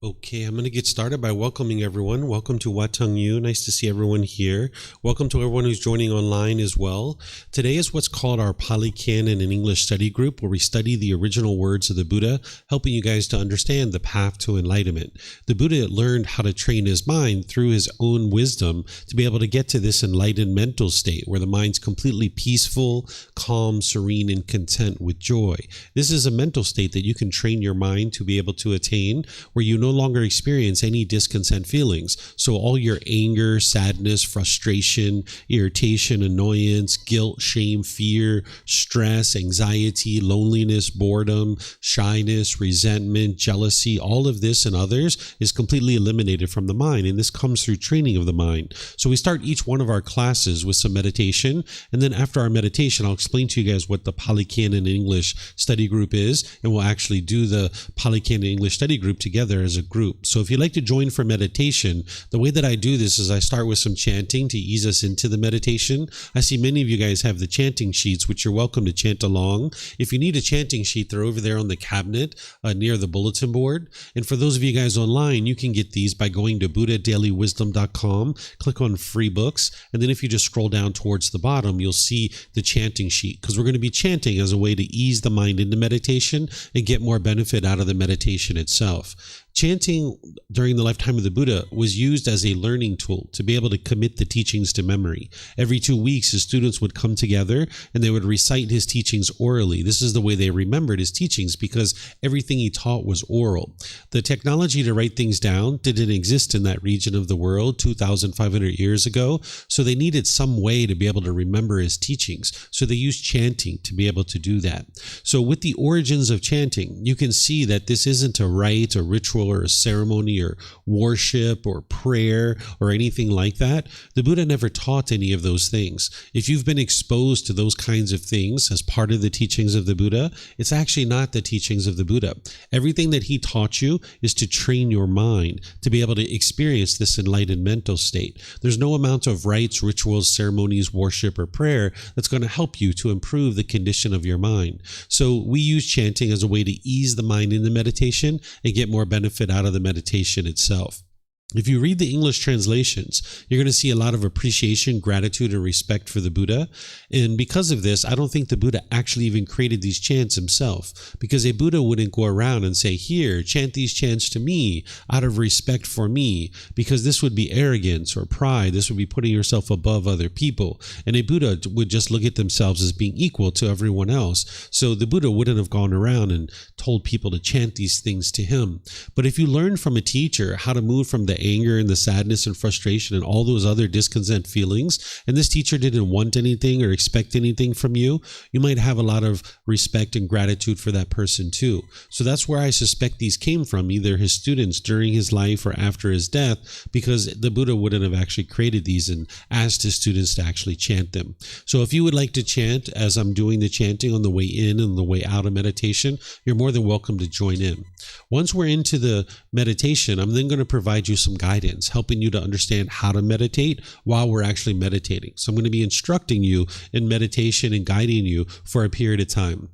Okay, I'm going to get started by welcoming everyone. Welcome to Wat Tung. Nice to see everyone here. Welcome to everyone who's joining online as well. Today is what's called our Pali Canon and English study group, where we study the original words of the Buddha, helping you guys to understand the path to enlightenment. The Buddha learned how to train his mind through his own wisdom to be able to get to this enlightened mental state where the mind's completely peaceful, calm, serene, and content with joy. This is a mental state that you can train your mind to be able to attain, where you no longer experience any discontent feelings. So all your anger, sadness, frustration, irritation, annoyance, guilt, shame, fear, stress, anxiety, loneliness, boredom, shyness, resentment, jealousy, all of this and others is completely eliminated from the mind. And this comes through training of the mind. So we start each one of our classes with some meditation. And then after our meditation, I'll explain to you guys what the Pali Canon English study group is. And we'll actually do the Pali Canon English study group together as a group. So if you'd like to join for meditation, the way that I do this is I start with some chanting to ease us into the meditation. I see many of you guys have the chanting sheets, which you're welcome to chant along. If you need a chanting sheet, they're over there on the cabinet near the bulletin board. And for those of you guys online, you can get these by going to buddhadailywisdom.com, click on free books, and then if you just scroll down towards the bottom, you'll see the chanting sheet, because we're going to be chanting as a way to ease the mind into meditation and get more benefit out of the meditation itself. Chanting during the lifetime of the Buddha was used as a learning tool to be able to commit the teachings to memory. Every 2 weeks, his students would come together and they would recite his teachings orally. This is the way they remembered his teachings, because everything he taught was oral. The technology to write things down didn't exist in that region of the world 2,500 years ago, so they needed some way to be able to remember his teachings. So they used chanting to be able to do that. So with the origins of chanting, you can see that this isn't a rite, a ritual, or a ceremony, or worship, or prayer, or anything like that. The Buddha never taught any of those things. If you've been exposed to those kinds of things as part of the teachings of the Buddha, it's actually not the teachings of the Buddha. Everything that he taught you is to train your mind to be able to experience this enlightened mental state. There's no amount of rites, rituals, ceremonies, worship, or prayer that's going to help you to improve the condition of your mind. So we use chanting as a way to ease the mind in the meditation and get more benefit out of the meditation itself. If you read the English translations, you're going to see a lot of appreciation, gratitude, and respect for the Buddha. And because of this, I don't think the Buddha actually even created these chants himself, because a Buddha wouldn't go around and say, here, chant these chants to me out of respect for me, because this would be arrogance or pride. This would be putting yourself above other people. And a Buddha would just look at themselves as being equal to everyone else. So the Buddha wouldn't have gone around and told people to chant these things to him. But if you learn from a teacher how to move from the anger and the sadness and frustration and all those other discontent feelings, and this teacher didn't want anything or expect anything from you, you might have a lot of respect and gratitude for that person too. So that's where I suspect these came from, either his students during his life or after his death, because the Buddha wouldn't have actually created these and asked his students to actually chant them. So if you would like to chant as I'm doing the chanting on the way in and the way out of meditation, you're more than welcome to join in. Once we're into the meditation, I'm then going to provide you some guidance, helping you to understand how to meditate while we're actually meditating. So I'm going to be instructing you in meditation and guiding you for a period of time.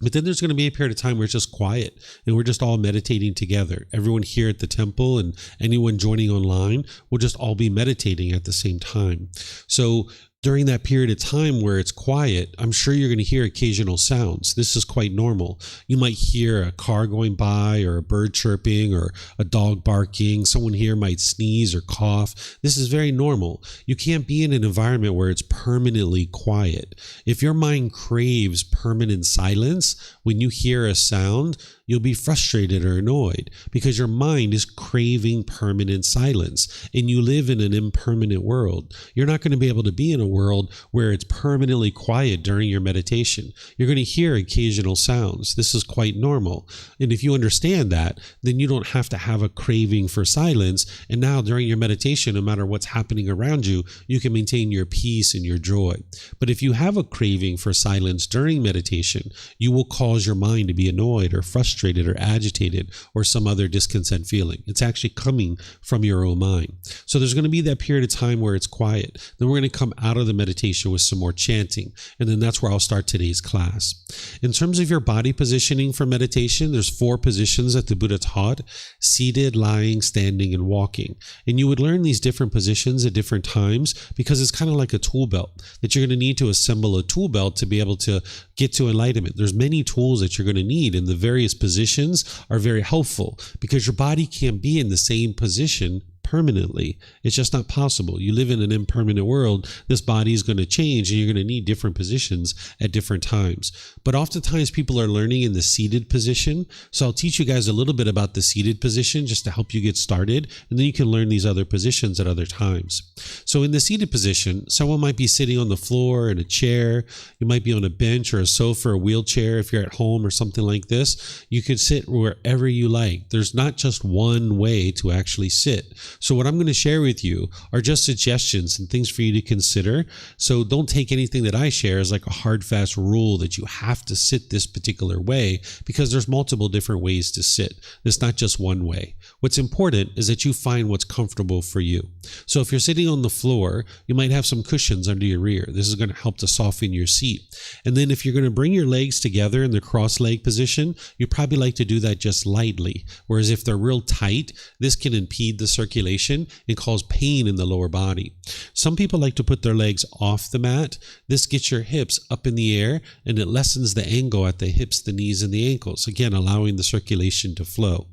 But then there's going to be a period of time where it's just quiet and we're just all meditating together. Everyone here at the temple and anyone joining online will just all be meditating at the same time. So during that period of time where it's quiet, I'm sure you're going to hear occasional sounds. This is quite normal. You might hear a car going by, or a bird chirping, or a dog barking. Someone here might sneeze or cough. This is very normal. You can't be in an environment where it's permanently quiet. If your mind craves permanent silence, when you hear a sound, you'll be frustrated or annoyed because your mind is craving permanent silence, and you live in an impermanent world. You're not going to be able to be in a world where it's permanently quiet during your meditation. You're going to hear occasional sounds. This is quite normal. And if you understand that, then you don't have to have a craving for silence. And now during your meditation, no matter what's happening around you, you can maintain your peace and your joy. But if you have a craving for silence during meditation, you will cause your mind to be annoyed or frustrated frustrated or agitated or some other discontent feeling. It's actually coming from your own mind. So there's going to be that period of time where it's quiet. Then we're going to come out of the meditation with some more chanting. And then that's where I'll start today's class. In terms of your body positioning for meditation, there's 4 positions that the Buddha taught: seated, lying, standing, and walking. And you would learn these different positions at different times because it's kind of like a tool belt that you're going to need to assemble a tool belt to be able to get to enlightenment. There's many tools that you're going to need, and the various positions are very helpful because your body can't be in the same position permanently. It's just not possible. You live in an impermanent world. This body is going to change and you're going to need different positions at different times. But oftentimes people are learning in the seated position. So I'll teach you guys a little bit about the seated position just to help you get started. And then you can learn these other positions at other times. So in the seated position, someone might be sitting on the floor in a chair. You might be on a bench or a sofa or a wheelchair. If you're at home or something like this, you could sit wherever you like. There's not just one way to actually sit. So what I'm going to share with you are just suggestions and things for you to consider. So don't take anything that I share as like a hard, fast rule that you have to sit this particular way, because there's multiple different ways to sit. There's not just one way. What's important is that you find what's comfortable for you. So if you're sitting on the floor, you might have some cushions under your rear. This is going to help to soften your seat. And then if you're going to bring your legs together in the cross leg position, you probably like to do that just lightly. Whereas if they're real tight, this can impede the circulation and cause pain in the lower body. Some people like to put their legs off the mat. This gets your hips up in the air and it lessens the angle at the hips, the knees, and the ankles, again allowing the circulation to flow.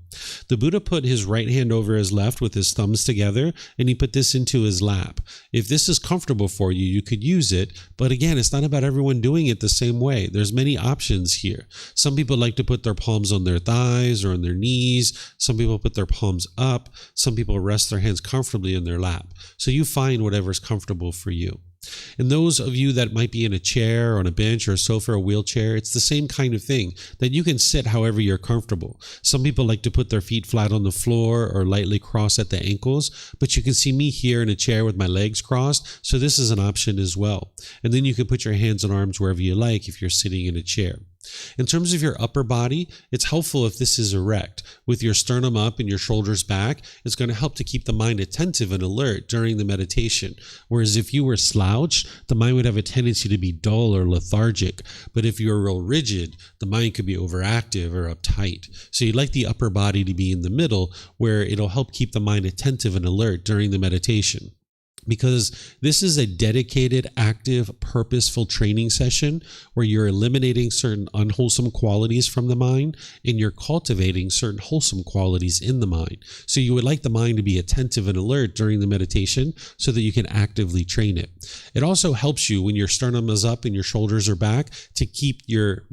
The Buddha put his right hand over his left with his thumbs together, and he put this into his lap. If this is comfortable for you, you could use it, but again, it's not about everyone doing it the same way. There's many options here. Some people like to put their palms on their thighs or on their knees. Some people put their palms up. Some people rest their hands comfortably in their lap. So you find whatever's comfortable for you. And those of you that might be in a chair, or on a bench, or a sofa, or a wheelchair, it's the same kind of thing, that you can sit however you're comfortable. Some people like to put their feet flat on the floor or lightly cross at the ankles, but you can see me here in a chair with my legs crossed, so this is an option as well. And then you can put your hands and arms wherever you like if you're sitting in a chair. In terms of your upper body, it's helpful if this is erect. With your sternum up and your shoulders back, it's going to help to keep the mind attentive and alert during the meditation. Whereas if you were slouched, the mind would have a tendency to be dull or lethargic. But if you're real rigid, the mind could be overactive or uptight. So you'd like the upper body to be in the middle, where it'll help keep the mind attentive and alert during the meditation. Because this is a dedicated, active, purposeful training session where you're eliminating certain unwholesome qualities from the mind and you're cultivating certain wholesome qualities in the mind. So you would like the mind to be attentive and alert during the meditation so that you can actively train it. It also helps you when your sternum is up and your shoulders are back to keep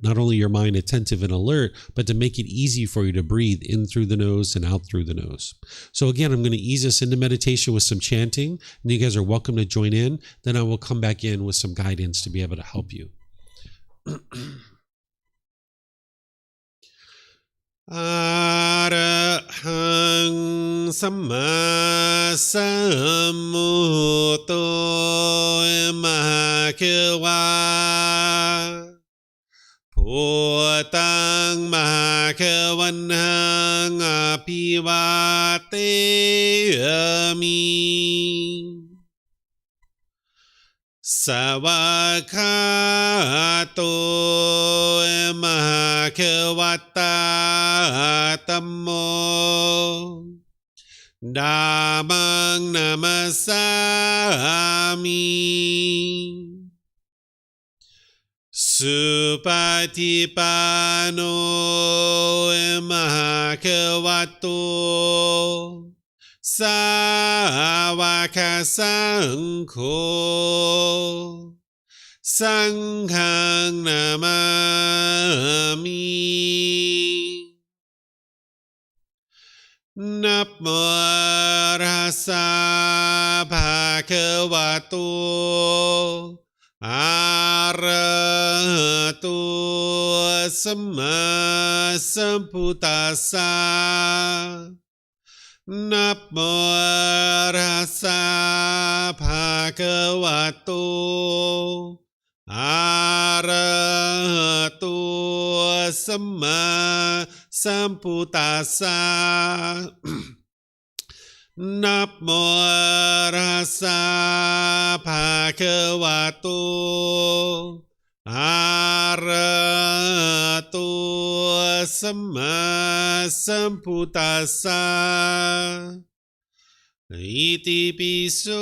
not only your mind attentive and alert, but to make it easy for you to breathe in through the nose and out through the nose. So again, I'm going to ease us into meditation with some chanting, and you guys are welcome to join in. Then I will come back in with some guidance to be able to help you. Arahang Samma Sambuddho Mahakawa Bhutang Mahakavanhang Apivateyami Savakato Mahakavata Tammo Dhammang Namasami Supatipano Mahakavato Savaka Sangho Sanghang Namami Namo Rasa Bhagavato Arahato Samma Sambuddhassa Namo Rasa Bhagavato Arahato Samma Sambuddhassa. Namo Tassa Bhagavato Arahato Samma Sambuddhassa. Iti piso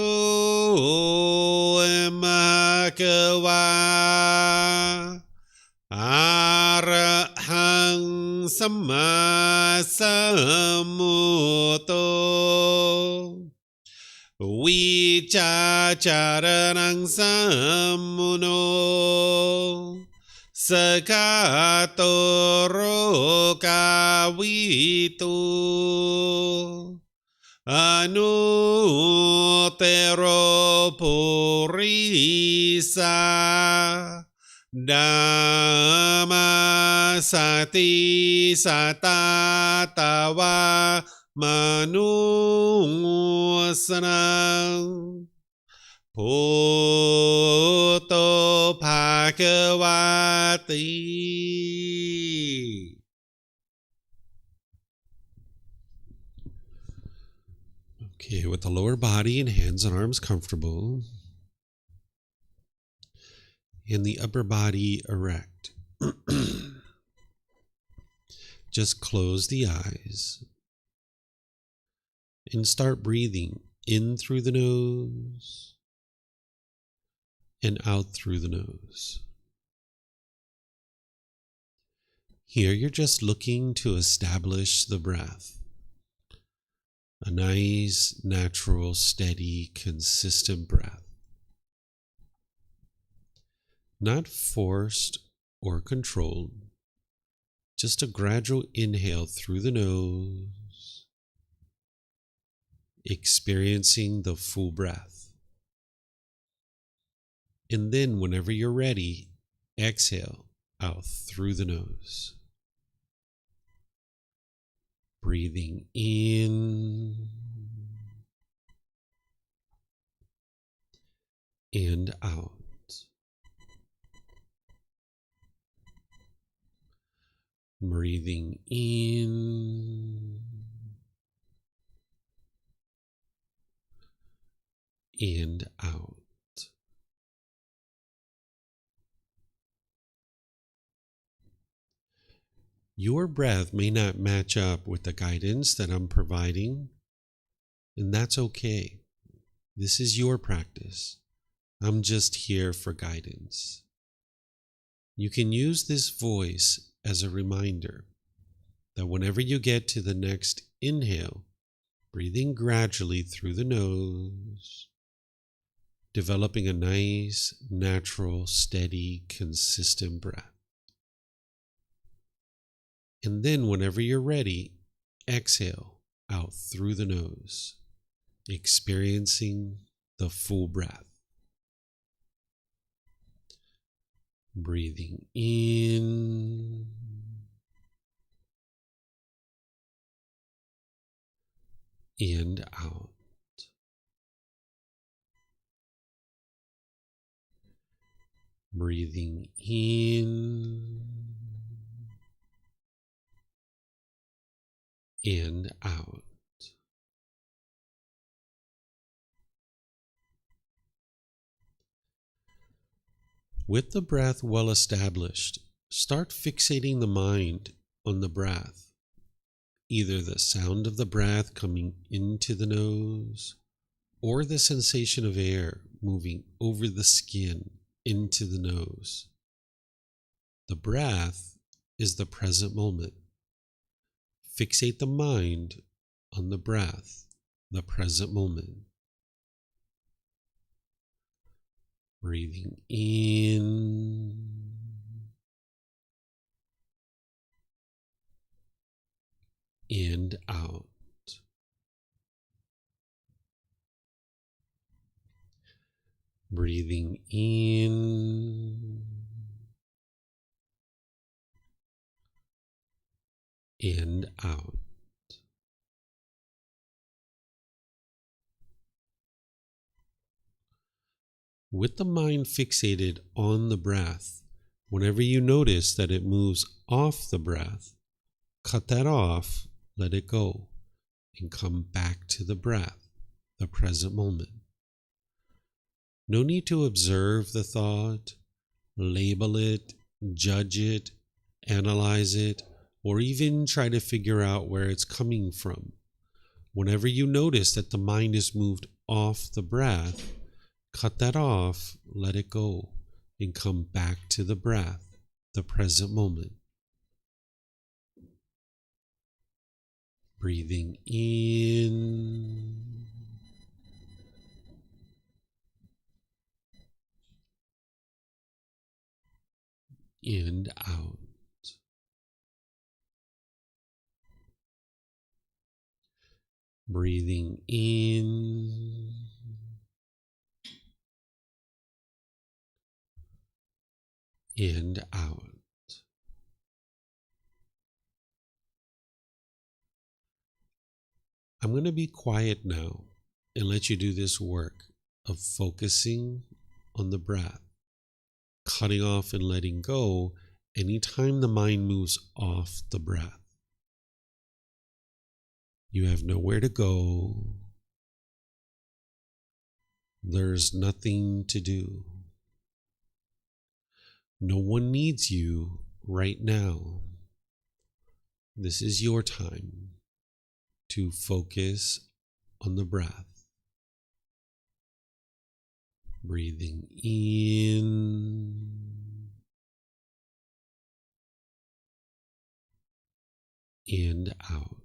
bhagava arahang samma sambuddho vicacaranang sammuno sakato rokawitu Anutero purisa Dhamma sati satatawa manusanang Bhutto Bhagavati. Okay, with the lower body and hands and arms comfortable, and the upper body erect. Just close the eyes and start breathing in through the nose and out through the nose. Here you're just looking to establish the breath. A nice, natural, steady, consistent breath. Not forced or controlled. Just a gradual inhale through the nose, experiencing the full breath. And then whenever you're ready, exhale out through the nose. Breathing in and out. Breathing in and out. Your breath may not match up with the guidance that I'm providing, and that's okay. This is your practice. I'm just here for guidance. You can use this voice as a reminder that whenever you get to the next inhale, breathing gradually through the nose, developing a nice, natural, steady, consistent breath. And then whenever you're ready, exhale out through the nose, experiencing the full breath. Breathing in and out. Breathing in and out. With the breath well established, start fixating the mind on the breath, either the sound of the breath coming into the nose or the sensation of air moving over the skin into the nose. The breath is the present moment. Fixate the mind on the breath, the present moment. Breathing in and out. Breathing in and out. With the mind fixated on the breath, whenever you notice that it moves off the breath, Cut that off, let it go, and come back to the breath, the present moment. No need to observe the thought, label it, judge it, analyze it, or even try to figure out where it's coming from. Whenever you notice that the mind is moved off the breath, cut that off, let it go, and come back to the breath, the present moment. Breathing in and out. Breathing in and out. I'm going to be quiet now and let you do this work of focusing on the breath, cutting off and letting go anytime the mind moves off the breath. You have nowhere to go. There's nothing to do. No one needs you right now. This is your time to focus on the breath. Breathing in and out.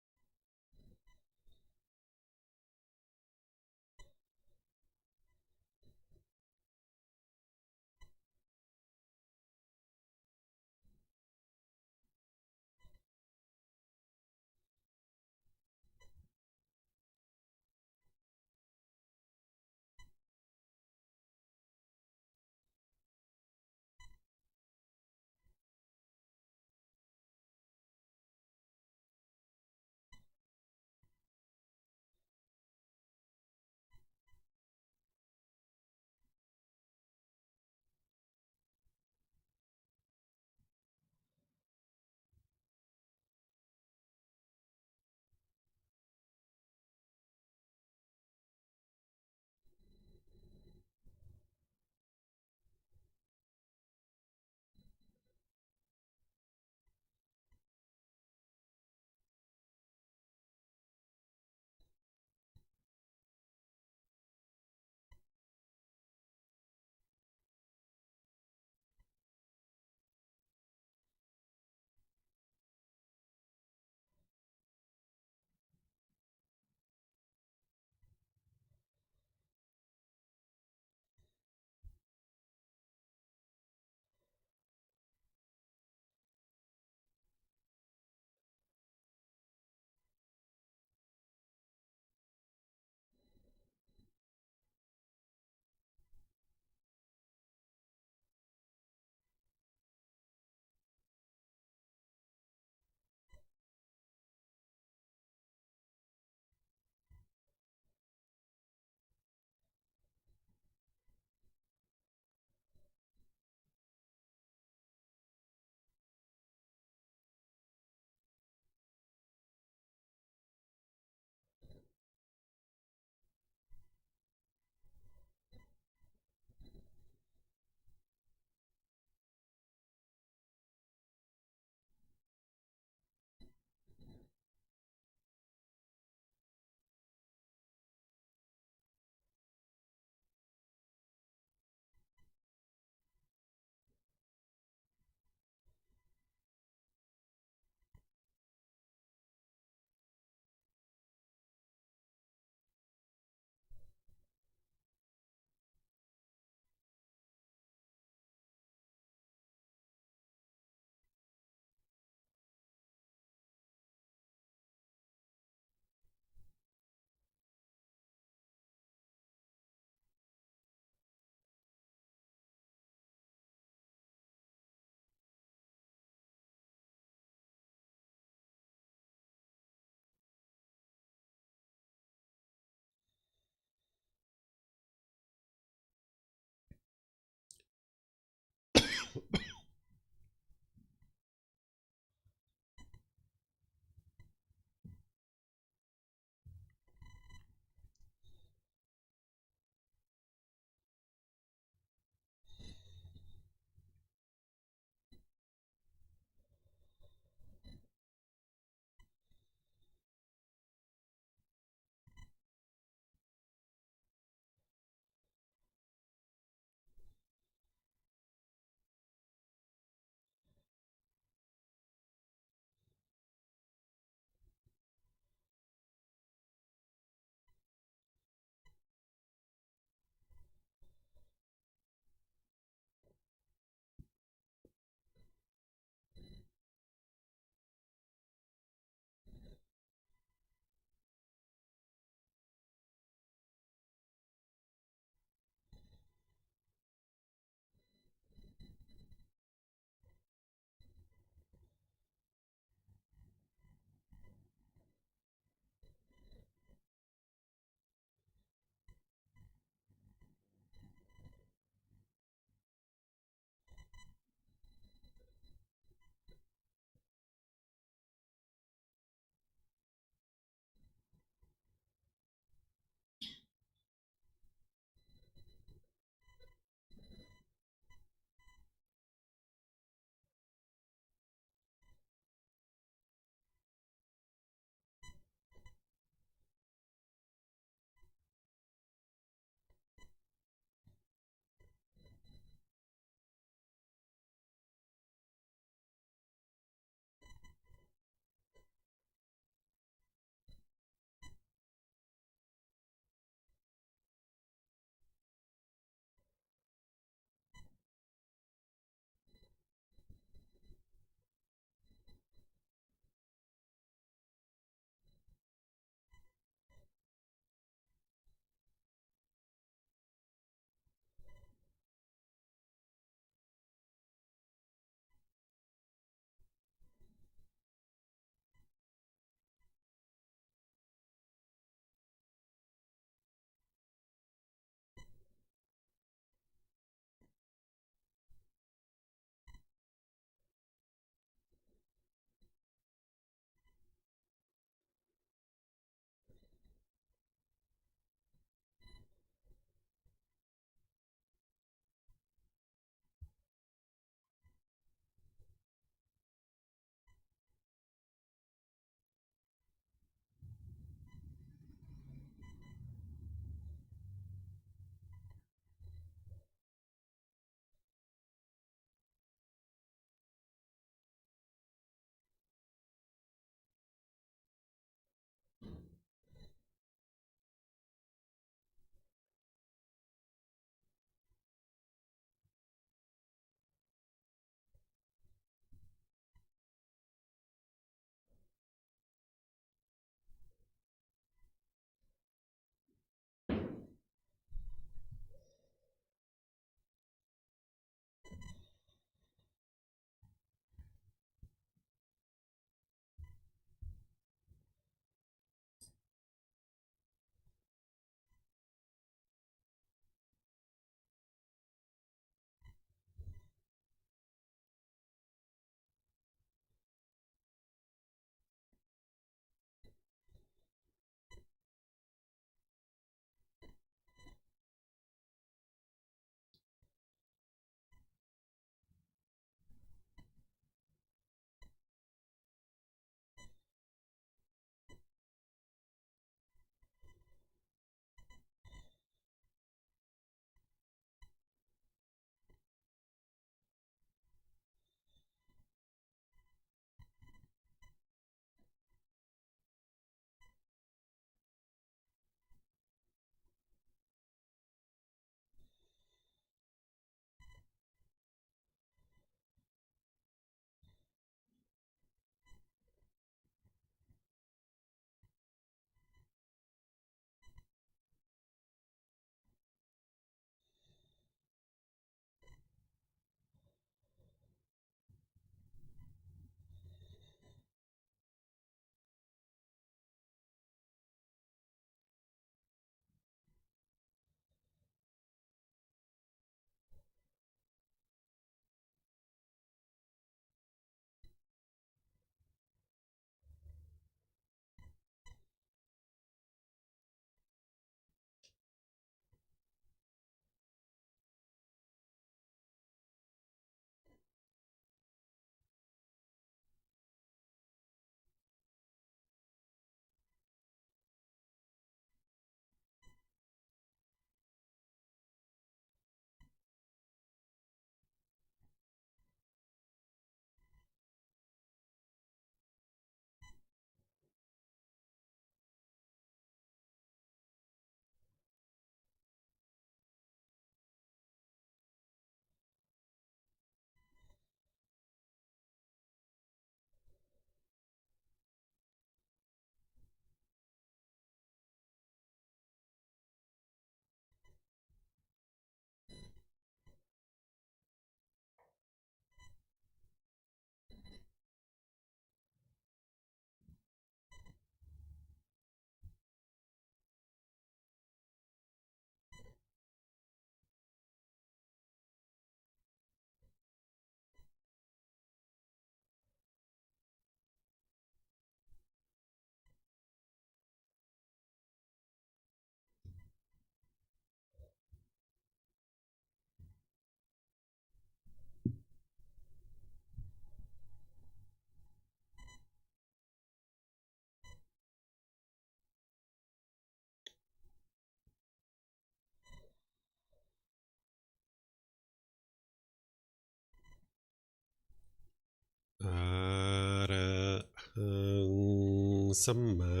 สัมมา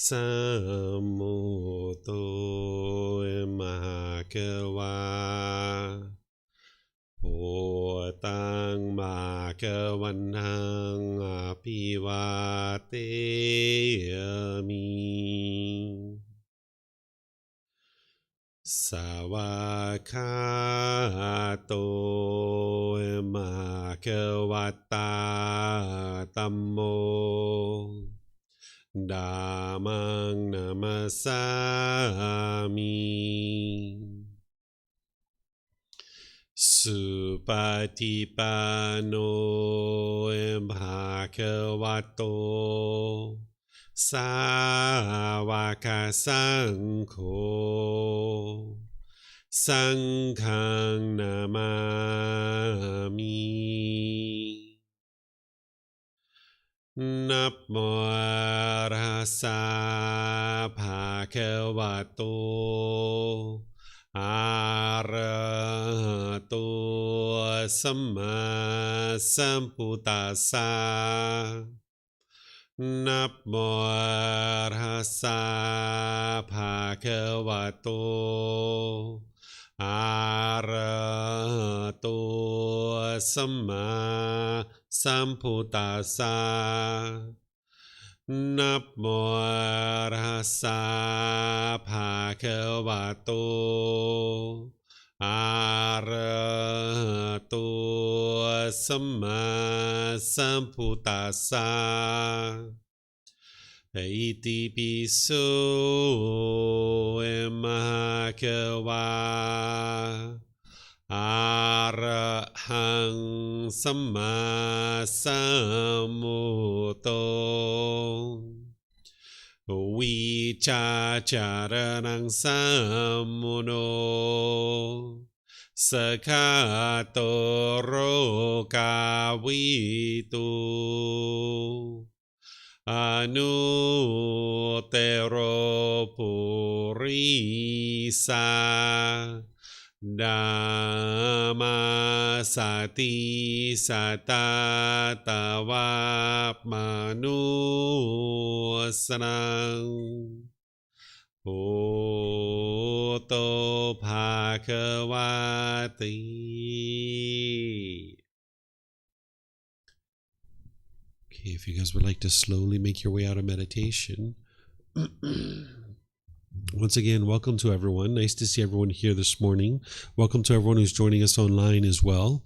สัมพุทโธมหากวาโอตังมากวันหังอภิวาเตมิสวากขาโตมหะวัตตาธัมโมธัมมังนัมสสามิสุปฏิปันโนภะคะวะโตสาวกสังโฆสังฆังนามามินะโมตัสสะภะคะวะโตอะระหะโตสัมมาสัมพุทธัสสะนะโมตัสสะภะคะวะโตอะระหะโตสัมมาสัมพุทธัสสะนะโมตัสสะภะคะวะโตอะระหะโตสัมมาสัมพุทธัสสะอิติปิโสมหะวาอะระหังสัมมาสัมพุทโธวิชาจารณังสัมมุโนสกขาโตโรกาวิตุอนุเตโรปุริสาดัมมาสติสัตตาตวะมนุสนังโอโตภะคะวะติ Okay, if you guys would like to slowly make your way out of meditation. Once again, welcome to everyone. Nice to see everyone here this morning. Welcome to everyone who's joining us online as well.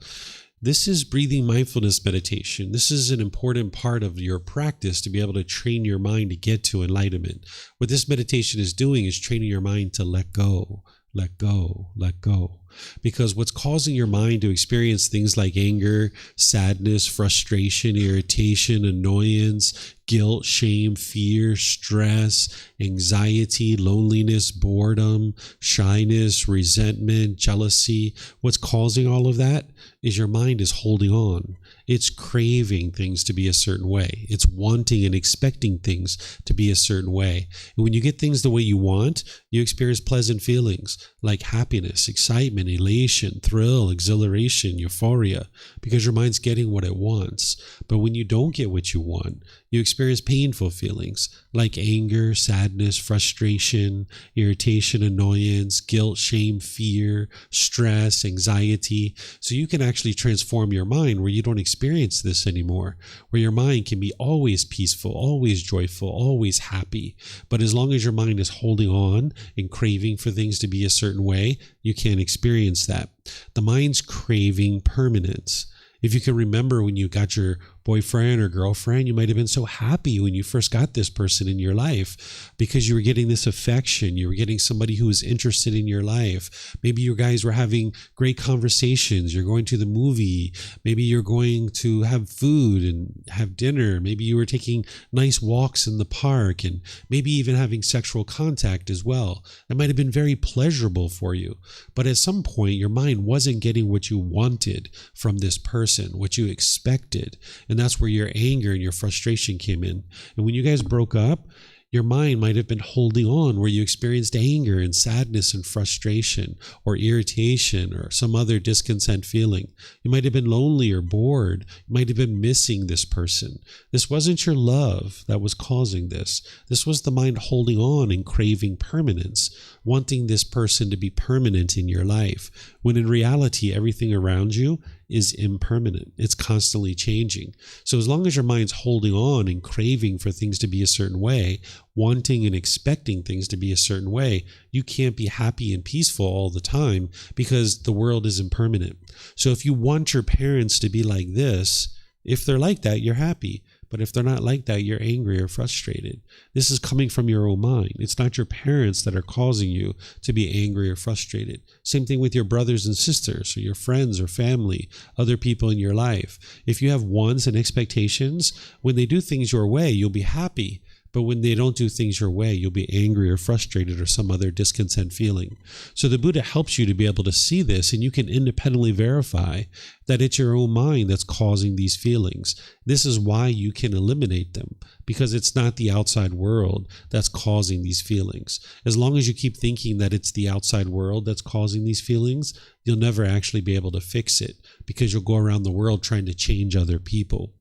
This is breathing mindfulness meditation. This is an important part of your practice to be able to train your mind to get to enlightenment. What this meditation is doing is training your mind to let go, let go, let go. Because what's causing your mind to experience things like anger, sadness, frustration, irritation, annoyance, guilt, shame, fear, stress, anxiety, loneliness, boredom, shyness, resentment, jealousy, what's causing all of that is your mind is holding on. It's craving things to be a certain way. It's wanting and expecting things to be a certain way. And when you get things the way you want, you experience pleasant feelings like happiness, excitement, elation, thrill, exhilaration, euphoria, because your mind's getting what it wants. But when you don't get what you want, you experience painful feelings like anger, sadness, frustration, irritation, annoyance, guilt, shame, fear, stress, anxiety. So you can actually transform your mind where you don't experience this anymore, where your mind can be always peaceful, always joyful, always happy. But as long as your mind is holding on and craving for things to be a certain way, you can't experience that. The mind's craving permanence. If you can remember when you got your boyfriend or girlfriend, you might have been so happy when you first got this person in your life because you were getting this affection. You were getting somebody who was interested in your life. Maybe you guys were having great conversations. You're going to the movie. Maybe you're going to have food and have dinner. Maybe you were taking nice walks in the park and maybe even having sexual contact as well. That might have been very pleasurable for you. But at some point, your mind wasn't getting what you wanted from this person, what you expected. And that's where your anger and your frustration came in. And when you guys broke up, Your mind might have been holding on where you experienced anger and sadness and frustration or irritation or some other discontent feeling. You might have been lonely or bored. You might have been missing this person. This wasn't your love that was causing this. This was the mind holding on and craving permanence, wanting this person to be permanent in your life, when in reality, everything around you is impermanent. It's constantly changing. So as long as your mind's holding on and craving for things to be a certain way, wanting and expecting things to be a certain way, you can't be happy and peaceful all the time because the world is impermanent. So if you want your parents to be like this, if they're like that, you're happy. But if they're not like that, you're angry or frustrated. This is coming from your own mind. It's not your parents that are causing you to be angry or frustrated. Same thing with your brothers and sisters or your friends or family, other people in your life. If you have wants and expectations, when they do things your way, you'll be happy. But when they don't do things your way, you'll be angry or frustrated or some other discontent feeling. So the Buddha helps you to be able to see this, and you can independently verify that it's your own mind that's causing these feelings. This is why you can eliminate them, because it's not the outside world that's causing these feelings. As long as you keep thinking that it's the outside world that's causing these feelings, you'll never actually be able to fix it, because you'll go around the world trying to change other people.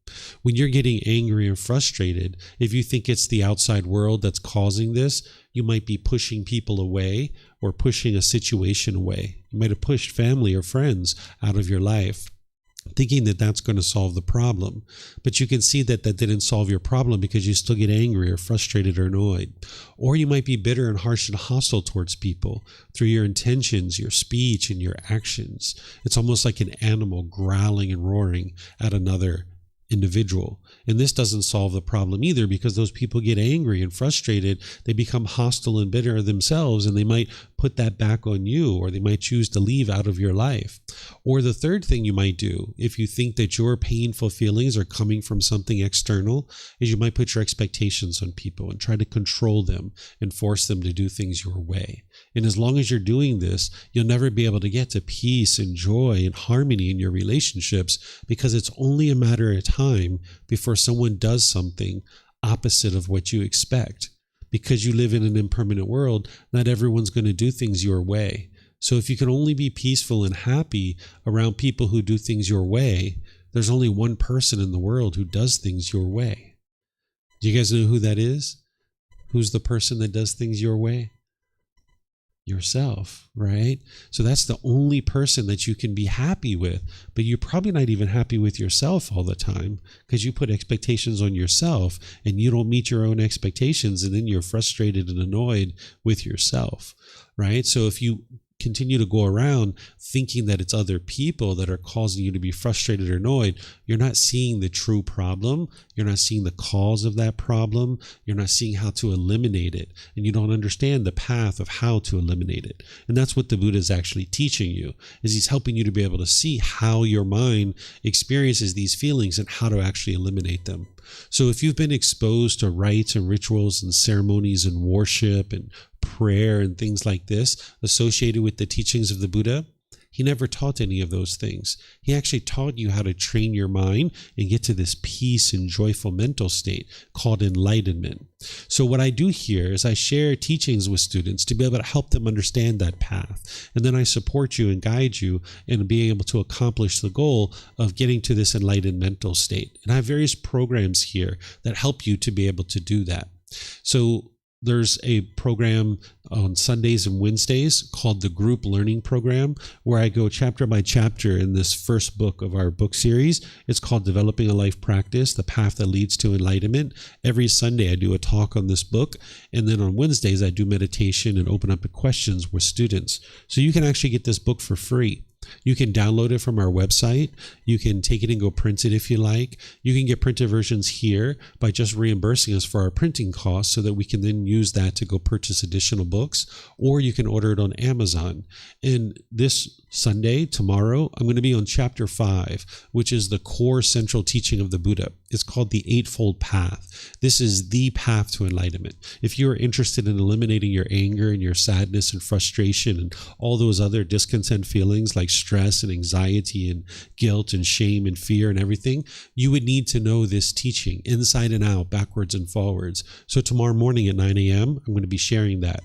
When you're getting angry and frustrated, if you think it's the outside world that's causing this, you might be pushing people away or pushing a situation away. You might have pushed family or friends out of your life, thinking that that's going to solve the problem. But you can see that that didn't solve your problem because you still get angry or frustrated or annoyed. Or you might be bitter and harsh and hostile towards people through your intentions, your speech, and your actions. It's almost like an animal growling and roaring at another individual. And this doesn't solve the problem either, because those people get angry and frustrated. They become hostile and bitter themselves, and they might put that back on you, or they might choose to leave out of your life. Or the third thing you might do, if you think that your painful feelings are coming from something external, is you might put your expectations on people and try to control them and force them to do things your way. And as long as you're doing this, you'll never be able to get to peace and joy and harmony in your relationships, because it's only a matter of time before someone does something opposite of what you expect. Because you live in an impermanent world, not everyone's going to do things your way. So if you can only be peaceful and happy around people who do things your way, there's only one person in the world who does things your way. Do you guys know who that is? Who's the person that does things your way? Yourself, right? So that's the only person that you can be happy with, but you're probably not even happy with yourself all the time, because you put expectations on yourself and you don't meet your own expectations, and then you're frustrated and annoyed with yourself, right? So if you continue to go around thinking that it's other people that are causing you to be frustrated or annoyed, you're not seeing the true problem. You're not seeing the cause of that problem. You're not seeing how to eliminate it. And you don't understand the path of how to eliminate it. And that's what the Buddha is actually teaching you, is he's helping you to be able to see how your mind experiences these feelings and how to actually eliminate them. So if you've been exposed to rites and rituals and ceremonies and worship and prayer and things like this associated with the teachings of the Buddha, he never taught any of those things. He actually taught you how to train your mind and get to this peace and joyful mental state called enlightenment. So what I do here is I share teachings with students to be able to help them understand that path. And then I support you and guide you in being able to accomplish the goal of getting to this enlightened mental state. And I have various programs here that help you to be able to do that. So there's a program on Sundays and Wednesdays called the Group Learning Program, where I go chapter by chapter in this first book of our book series. It's called Developing a Life Practice, The Path That Leads to Enlightenment. Every Sunday I do a talk on this book, and then on Wednesdays I do meditation and open up questions with students. So you can actually get this book for free. You can download it from our website. You can take it and go print it if you like. You can get printed versions here by just reimbursing us for our printing costs, so that we can then use that to go purchase additional books, or you can order it on Amazon. And this Sunday, tomorrow, I'm going to be on chapter 5, which is the core central teaching of the Buddha. is called the Eightfold Path. This is the path to enlightenment. If you're interested in eliminating your anger and your sadness and frustration and all those other discontent feelings like stress and anxiety and guilt and shame and fear and everything, you would need to know this teaching inside and out, backwards and forwards. So tomorrow morning at 9 a.m., I'm going to be sharing that.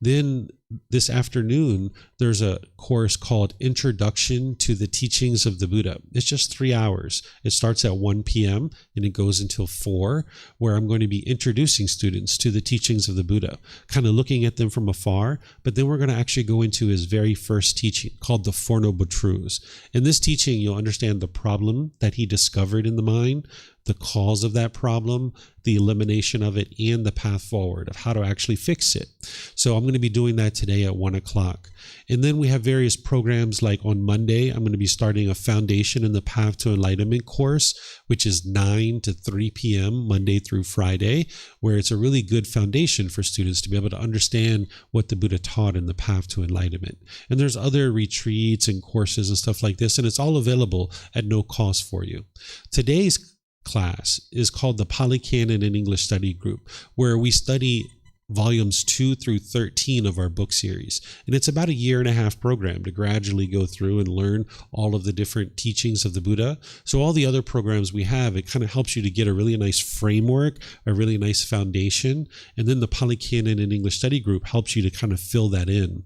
Then this afternoon, there's a course called Introduction to the Teachings of the Buddha. It's just 3 hours. It starts at 1 p.m. and it goes until 4, where I'm going to be introducing students to the teachings of the Buddha, kind of looking at them from afar. But then we're going to actually go into his very first teaching called the Four Noble Truths. In this teaching, you'll understand the problem that he discovered in the mind, the cause of that problem, the elimination of it, and the path forward of how to actually fix it. So I'm going to be doing that today at 1 o'clock. And then we have various programs like on Monday, I'm going to be starting a Foundation in the Path to Enlightenment course, which is 9 to 3 p.m. Monday through Friday, where it's a really good foundation for students to be able to understand what the Buddha taught in the path to enlightenment. And there's other retreats and courses and stuff like this, and it's all available at no cost for you. Today's class is called the Pali Canon and English Study Group, where we study volumes 2 through 13 of our book series. And it's about a 1.5-year program to gradually go through and learn all of the different teachings of the Buddha. So all the other programs we have, it kind of helps you to get a really nice framework, a really nice foundation. And then the Pali Canon and English Study Group helps you to kind of fill that in.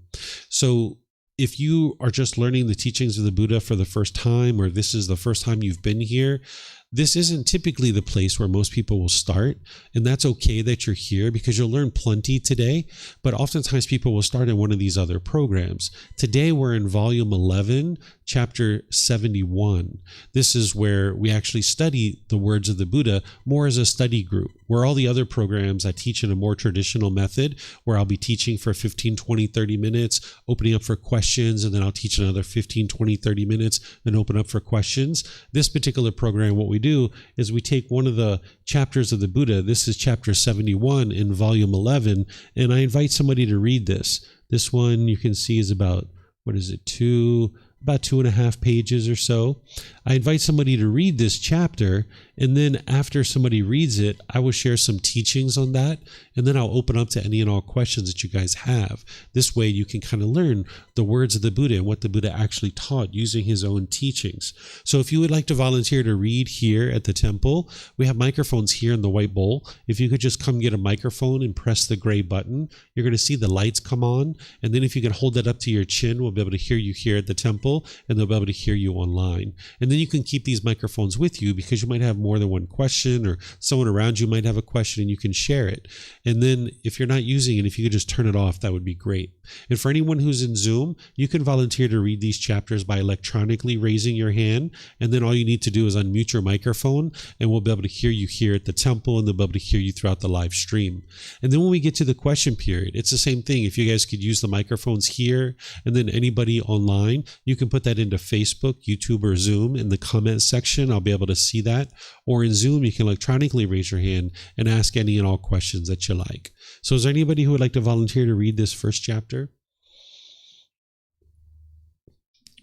So if you are just learning the teachings of the Buddha for the first time, or this is the first time you've been here, this isn't typically the place where most people will start, and that's okay that you're here because you'll learn plenty today, but oftentimes people will start in one of these other programs. Today we're in volume 11, chapter 71. This is where we actually study the words of the Buddha more as a study group, where all the other programs I teach in a more traditional method, where I'll be teaching for 15, 20, 30 minutes, opening up for questions, and then I'll teach another 15, 20, 30 minutes, then open up for questions. This particular program, what we do is we take one of the chapters of the Buddha. This is chapter 71 in volume 11, and I invite somebody to read this. This one you can see is about, about 2.5 pages or so. I invite somebody to read this chapter, and then after somebody reads it, I will share some teachings on that, and then I'll open up to any and all questions that you guys have. This way you can kind of learn the words of the Buddha and what the Buddha actually taught using his own teachings. So if you would like to volunteer to read here at the temple, we have microphones here in the white bowl. If you could just come get a microphone and press the gray button, you're going to see the lights come on, and then if you can hold that up to your chin, we'll be able to hear you here at the temple, and they'll be able to hear you online. And then you can keep these microphones with you because you might have more than one question, or someone around you might have a question and you can share it. And then if you're not using it, if you could just turn it off, that would be great. And for anyone who's in Zoom, you can volunteer to read these chapters by electronically raising your hand. And then all you need to do is unmute your microphone, and we'll be able to hear you here at the temple, and they'll be able to hear you throughout the live stream. And then when we get to the question period, it's the same thing. If you guys could use the microphones here, and then anybody online, you can put that into Facebook, YouTube, or Zoom in the comment section. I'll be able to see that. Or in Zoom, you can electronically raise your hand and ask any and all questions that you like. So is there anybody who would like to volunteer to read this first chapter?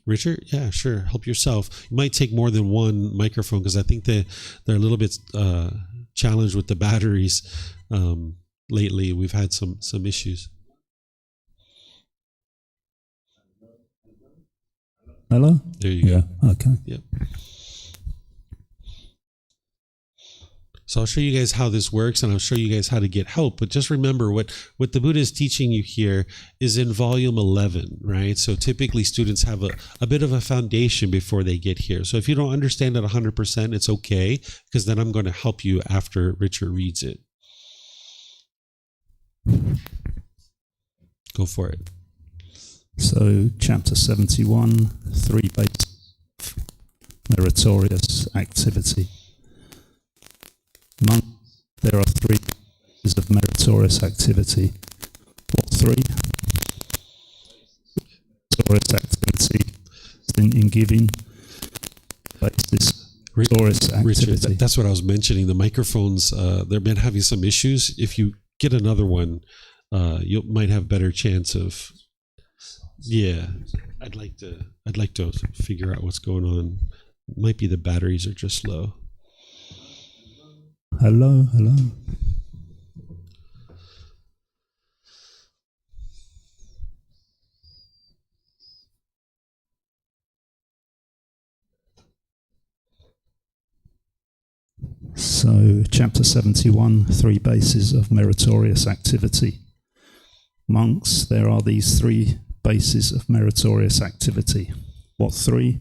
Richard? Yeah, sure. Help yourself. You might take more than one microphone because I think they're a little bit challenged with the batteries lately. We've had some issues. Hello? There you go. Okay. Yep. So I'll show you guys how this works, and I'll show you guys how to get help. But just remember what the Buddha is teaching you here is in volume 11, right? So typically students have a bit of a foundation before they get here. So if you don't understand it 100%, it's okay, because then I'm going to help you after Richard reads it. Go for it. So chapter 71, 3 basic meritorious activity. There are 3 phases of meritorious activity. What 3? Meritorious activity in giving, basis, meritorious activity. Richard, that's what I was mentioning. The microphones, they've been having some issues. If you get another one, you might have better chance of. Yeah, I'd like to figure out what's going on. Might be the batteries are just low. Hello, hello. So, chapter 71, 3 bases of meritorious activity. Monks, there are these 3 bases of meritorious activity. What 3?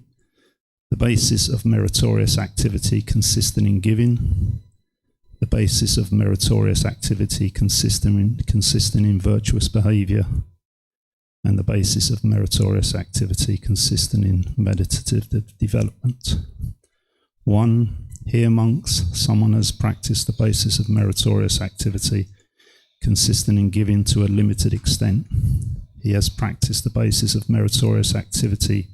The basis of meritorious activity consisting in giving, the basis of meritorious activity consisting in virtuous behaviour, and the basis of meritorious activity consisting in meditative development. 1. Here, monks, someone has practiced the basis of meritorious activity consisting in giving to a limited extent. He has practiced the basis of meritorious activity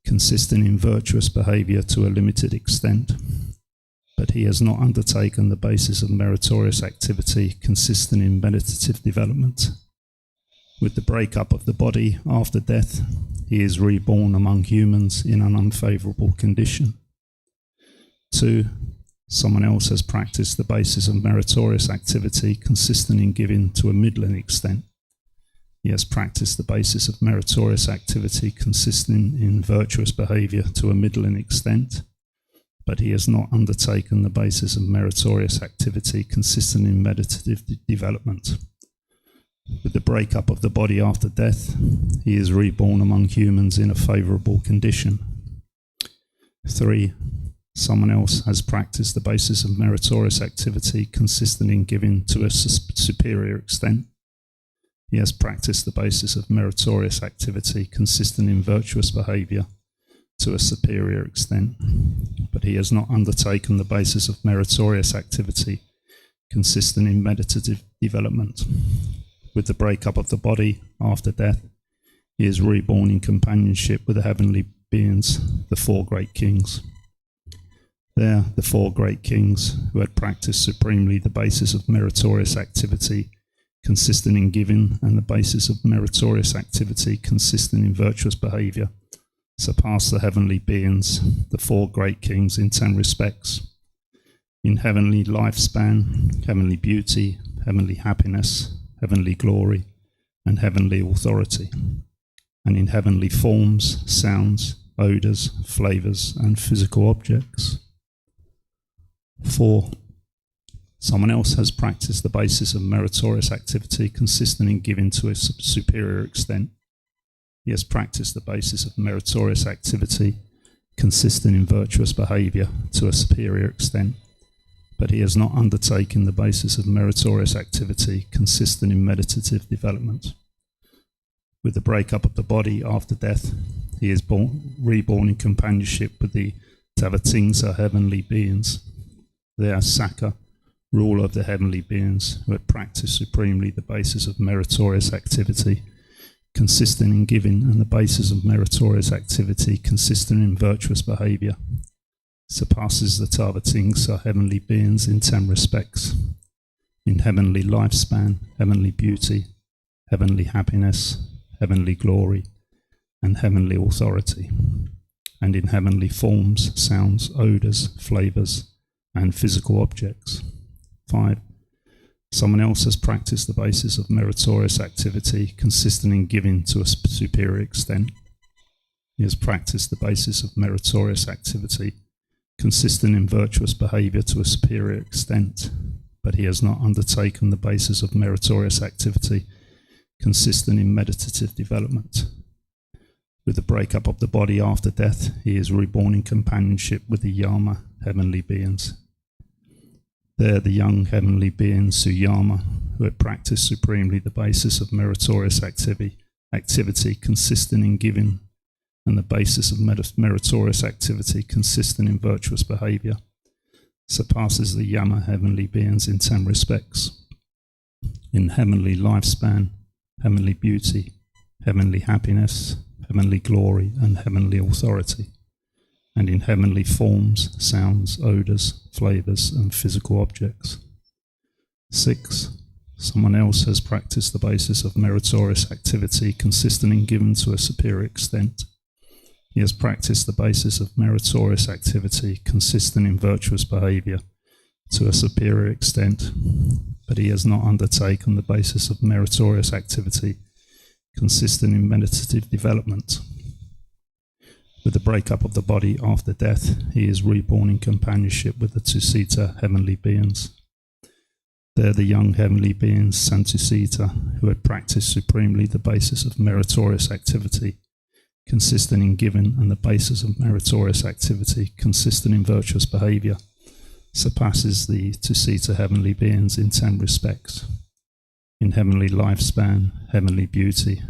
consisting in virtuous behaviour to a limited extent, but he has not undertaken the basis of meritorious activity consisting in meditative development. With the breakup of the body after death, he is reborn among humans in an unfavourable condition. 2. Someone else has practiced the basis of meritorious activity consisting in giving to a middling extent. He has practiced the basis of meritorious activity consisting in virtuous behaviour to a middling extent, but he has not undertaken the basis of meritorious activity consisting in meditative development. With the breakup of the body after death, he is reborn among humans in a favourable condition. 3. Someone else has practiced the basis of meritorious activity consisting in giving to a superior extent. He has practiced the basis of meritorious activity consisting in virtuous behaviour to a superior extent, but he has not undertaken the basis of meritorious activity consisting in meditative development. With the breakup of the body after death, he is reborn in companionship with the heavenly beings, the 4 great kings. There, the 4 great kings, who had practiced supremely the basis of meritorious activity consisting in giving and the basis of meritorious activity consisting in virtuous behaviour, surpass the heavenly beings, the 4 great kings, in 10 respects: in heavenly lifespan, heavenly beauty, heavenly happiness, heavenly glory, and heavenly authority, and in heavenly forms, sounds, odours, flavours, and physical objects. 4. Someone else has practiced the basis of meritorious activity consisting in giving to a superior extent. He has practiced the basis of meritorious activity consisting in virtuous behaviour to a superior extent, but he has not undertaken the basis of meritorious activity consisting in meditative development. With the breakup of the body after death, he is reborn in companionship with the Teachings of heavenly beings. They are Saka, ruler of the heavenly beings, who had practiced supremely the basis of meritorious activity consisting in giving and the basis of meritorious activity consisting in virtuous behaviour, surpasses the Teachings of heavenly beings in 10 respects: in heavenly lifespan, heavenly beauty, heavenly happiness, heavenly glory, and heavenly authority, and in heavenly forms, sounds, odours, flavours, and physical objects. 5. Someone else has practiced the basis of meritorious activity consisting in giving to a superior extent. He has practiced the basis of meritorious activity consisting in virtuous behaviour to a superior extent, but he has not undertaken the basis of meritorious activity consisting in meditative development. With the breakup of the body after death, he is reborn in companionship with the Yama heavenly beings. There, the young heavenly being Suyama, who had practiced supremely the basis of meritorious activity consisting in giving, and the basis of meritorious activity consisting in virtuous behaviour, surpasses the Yama heavenly beings in 10 respects: in heavenly lifespan, heavenly beauty, heavenly happiness, heavenly glory, and heavenly authority, and in heavenly forms, sounds, odours, flavours, and physical objects. 6. Someone else has practiced the basis of meritorious activity consisting in giving to a superior extent. He has practiced the basis of meritorious activity consisting in virtuous behaviour to a superior extent, but he has not undertaken the basis of meritorious activity consisting in meditative development. With the breakup of the body after death, he is reborn in companionship with the Tusita heavenly beings. There the young heavenly beings, Santusita, who had practiced supremely the basis of meritorious activity, consisting in giving, and the basis of meritorious activity, consisting in virtuous behaviour, surpasses the Tusita heavenly beings in 10 respects: in heavenly lifespan, heavenly beauty,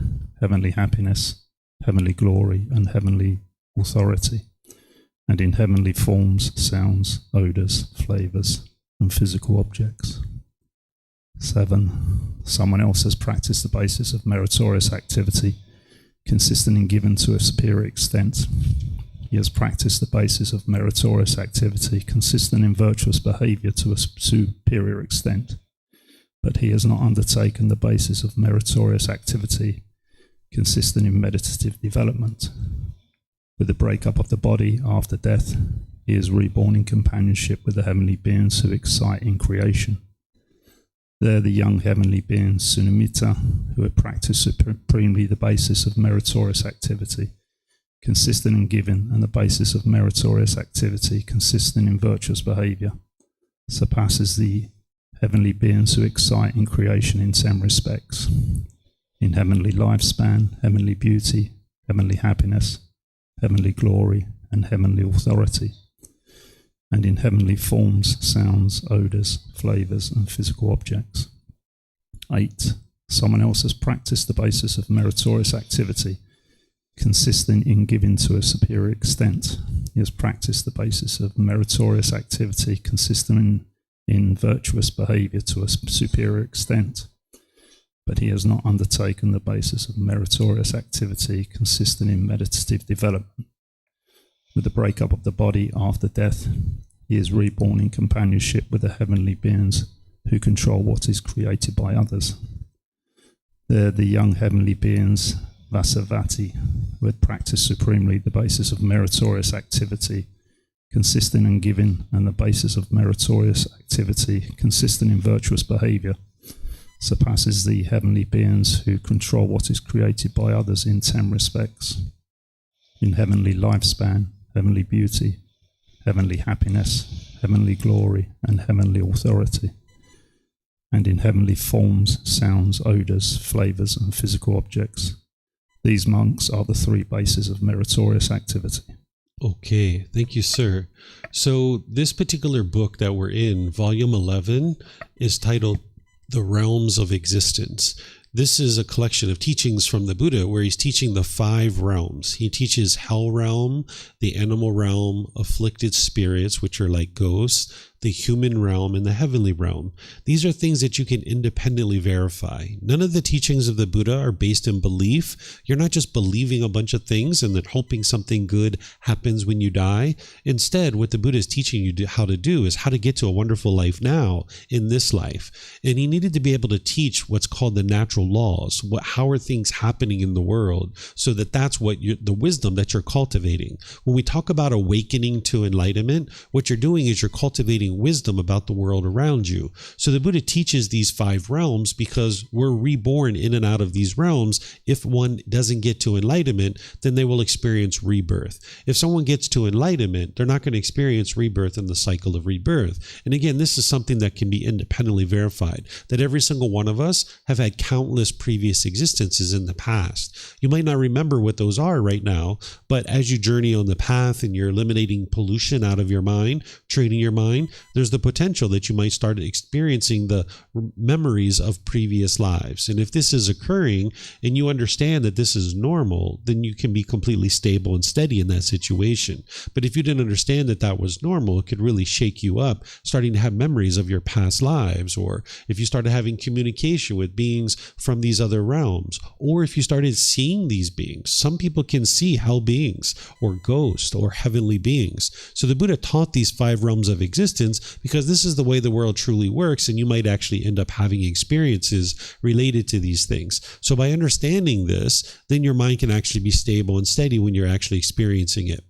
heavenly happiness, heavenly glory, and heavenly authority, and in heavenly forms, sounds, odours, flavours, and physical objects. 7. Someone else has practiced the basis of meritorious activity, consisting in giving to a superior extent. He has practiced the basis of meritorious activity, consisting in virtuous behaviour to a superior extent, but he has not undertaken the basis of meritorious activity, consisting in meditative development. With the breakup of the body after death, he is reborn in companionship with the heavenly beings who excite in creation. There the young heavenly beings, Sunamita, who had practiced supremely the basis of meritorious activity, consisting in giving, and the basis of meritorious activity, consisting in virtuous behaviour, surpasses the heavenly beings who excite in creation in 10 respects: in heavenly lifespan, heavenly beauty, heavenly happiness, heavenly glory, and heavenly authority, and in heavenly forms, sounds, odours, flavours, and physical objects. 8. Someone else has practiced the basis of meritorious activity, consisting in giving to a superior extent. He has practiced the basis of meritorious activity, consisting in virtuous behaviour to a superior extent, but he has not undertaken the basis of meritorious activity, consisting in meditative development. With the breakup of the body after death, he is reborn in companionship with the heavenly beings who control what is created by others. There the young heavenly beings, Vasavati, who had practiced supremely the basis of meritorious activity, consisting in giving, and the basis of meritorious activity, consisting in virtuous behaviour, surpasses the heavenly beings who control what is created by others in 10 respects: in heavenly lifespan, heavenly beauty, heavenly happiness, heavenly glory, and heavenly authority, and in heavenly forms, sounds, odours, flavours, and physical objects. These monks are the 3 bases of meritorious activity. Okay, thank you, sir. So this particular book that we're in, volume 11, is titled The Realms of Existence. This is a collection of teachings from the Buddha where he's teaching the 5 realms. He teaches hell realm, the animal realm, afflicted spirits, which are like ghosts, the human realm, and the heavenly realm. These are things that you can independently verify. None of the teachings of the Buddha are based in belief. You're not just believing a bunch of things and then hoping something good happens when you die. Instead, what the Buddha is teaching you how to do is how to get to a wonderful life now in this life. And he needed to be able to teach what's called the natural laws. How are things happening in the world, so that's what the wisdom that you're cultivating. When we talk about awakening to enlightenment, what you're doing is you're cultivating wisdom about the world around you. So the Buddha teaches these 5 realms because we're reborn in and out of these realms. If one doesn't get to enlightenment, then they will experience rebirth. If someone gets to enlightenment, they're not going to experience rebirth in the cycle of rebirth. And again, this is something that can be independently verified, that every single one of us have had countless previous existences in the past. You might not remember what those are right now, but as you journey on the path and you're eliminating pollution out of your mind, training your mind, there's the potential that you might start experiencing the memories of previous lives. And if this is occurring and you understand that this is normal, then you can be completely stable and steady in that situation. But if you didn't understand that that was normal, it could really shake you up, starting to have memories of your past lives, or if you started having communication with beings from these other realms, or if you started seeing these beings. Some people can see hell beings or ghosts or heavenly beings. So the Buddha taught these 5 realms of existence reasons, because this is the way the world truly works, and you might actually end up having experiences related to these things. So by understanding this, then your mind can actually be stable and steady when you're actually experiencing it.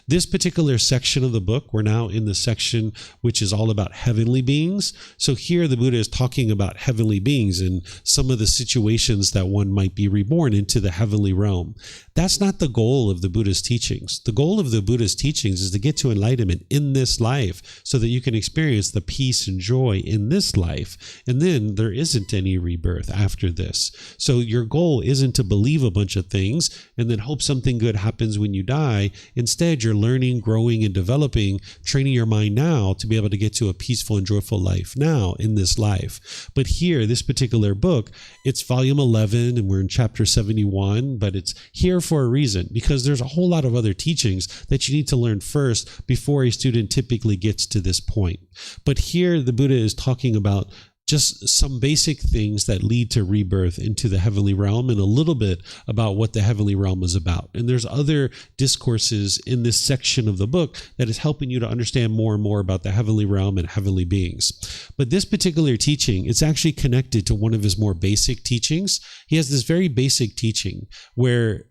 This particular section of the book, we're now in the section which is all about heavenly beings. So here the Buddha is talking about heavenly beings and some of the situations that one might be reborn into the heavenly realm. That's not the goal of the Buddha's teachings. The goal of the Buddha's teachings is to get to enlightenment in this life so that you can experience the peace and joy in this life. And then there isn't any rebirth after this. So your goal isn't to believe a bunch of things and then hope something good happens when you die. Instead, you're learning, growing, and developing, training your mind now to be able to get to a peaceful and joyful life now in this life. But here, this particular book, it's volume 11 and we're in chapter 71, but it's here for a reason, because there's a whole lot of other teachings that you need to learn first before a student typically gets to this point. But here the Buddha is talking about just some basic things that lead to rebirth into the heavenly realm, and a little bit about what the heavenly realm is about. And there's other discourses in this section of the book that is helping you to understand more and more about the heavenly realm and heavenly beings. But this particular teaching, it's actually connected to one of his more basic teachings. He has this very basic teaching where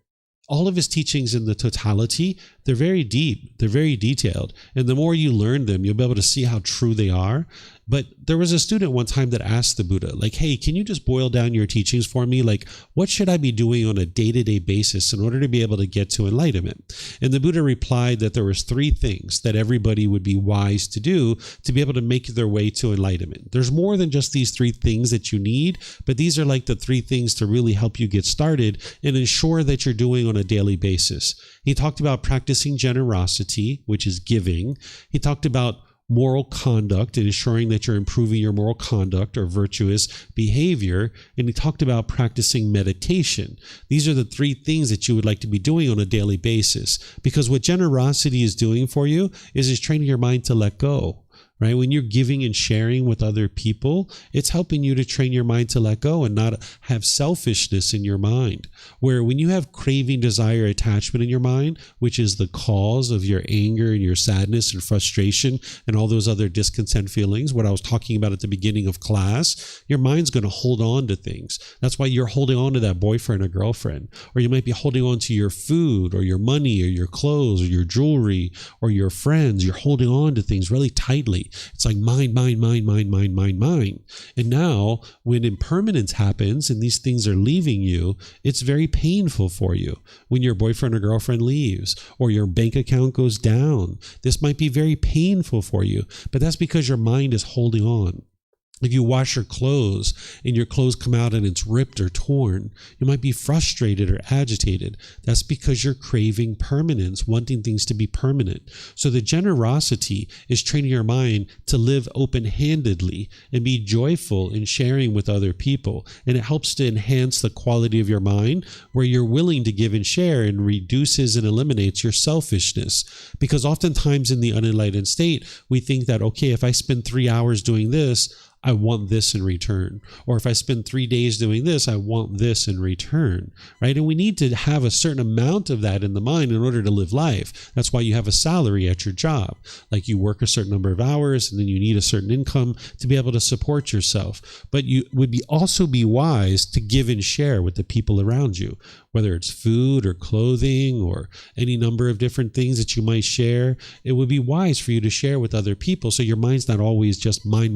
all of his teachings in the totality, they're very deep, they're very detailed. And the more you learn them, you'll be able to see how true they are. But there was a student one time that asked the Buddha, like, hey, can you just boil down your teachings for me? Like, what should I be doing on a day-to-day basis in order to be able to get to enlightenment? And the Buddha replied that there was 3 things that everybody would be wise to do to be able to make their way to enlightenment. There's more than just these 3 things that you need, but these are like the 3 things to really help you get started and ensure that you're doing on a daily basis. He talked about practicing generosity, which is giving. He talked about moral conduct and ensuring that you're improving your moral conduct or virtuous behavior. And he talked about practicing meditation. These are the 3 things that you would like to be doing on a daily basis, because what generosity is doing for you is training your mind to let go. Right? When you're giving and sharing with other people, it's helping you to train your mind to let go and not have selfishness in your mind. Where when you have craving, desire, attachment in your mind, which is the cause of your anger and your sadness and frustration and all those other discontent feelings, what I was talking about at the beginning of class, your mind's going to hold on to things. That's why you're holding on to that boyfriend or girlfriend, or you might be holding on to your food or your money or your clothes or your jewelry or your friends. You're holding on to things really tightly. It's like mine. And now when impermanence happens and these things are leaving you, it's very painful for you. When your boyfriend or girlfriend leaves or your bank account goes down, this might be very painful for you, but that's because your mind is holding on. If you wash your clothes and your clothes come out and it's ripped or torn, you might be frustrated or agitated. That's because you're craving permanence, wanting things to be permanent. So the generosity is training your mind to live open-handedly and be joyful in sharing with other people. And it helps to enhance the quality of your mind where you're willing to give and share, and reduces and eliminates your selfishness. Because oftentimes in the unenlightened state, we think that, okay, if I spend 3 hours doing this, I want this in return. Or if I spend 3 days doing this, I want this in return, right? And we need to have a certain amount of that in the mind in order to live life. That's why you have a salary at your job. Like you work a certain number of hours and then you need a certain income to be able to support yourself. But you would also be wise to give and share with the people around you, whether it's food or clothing or any number of different things that you might share. It would be wise for you to share with other people so your mind's not always just mine,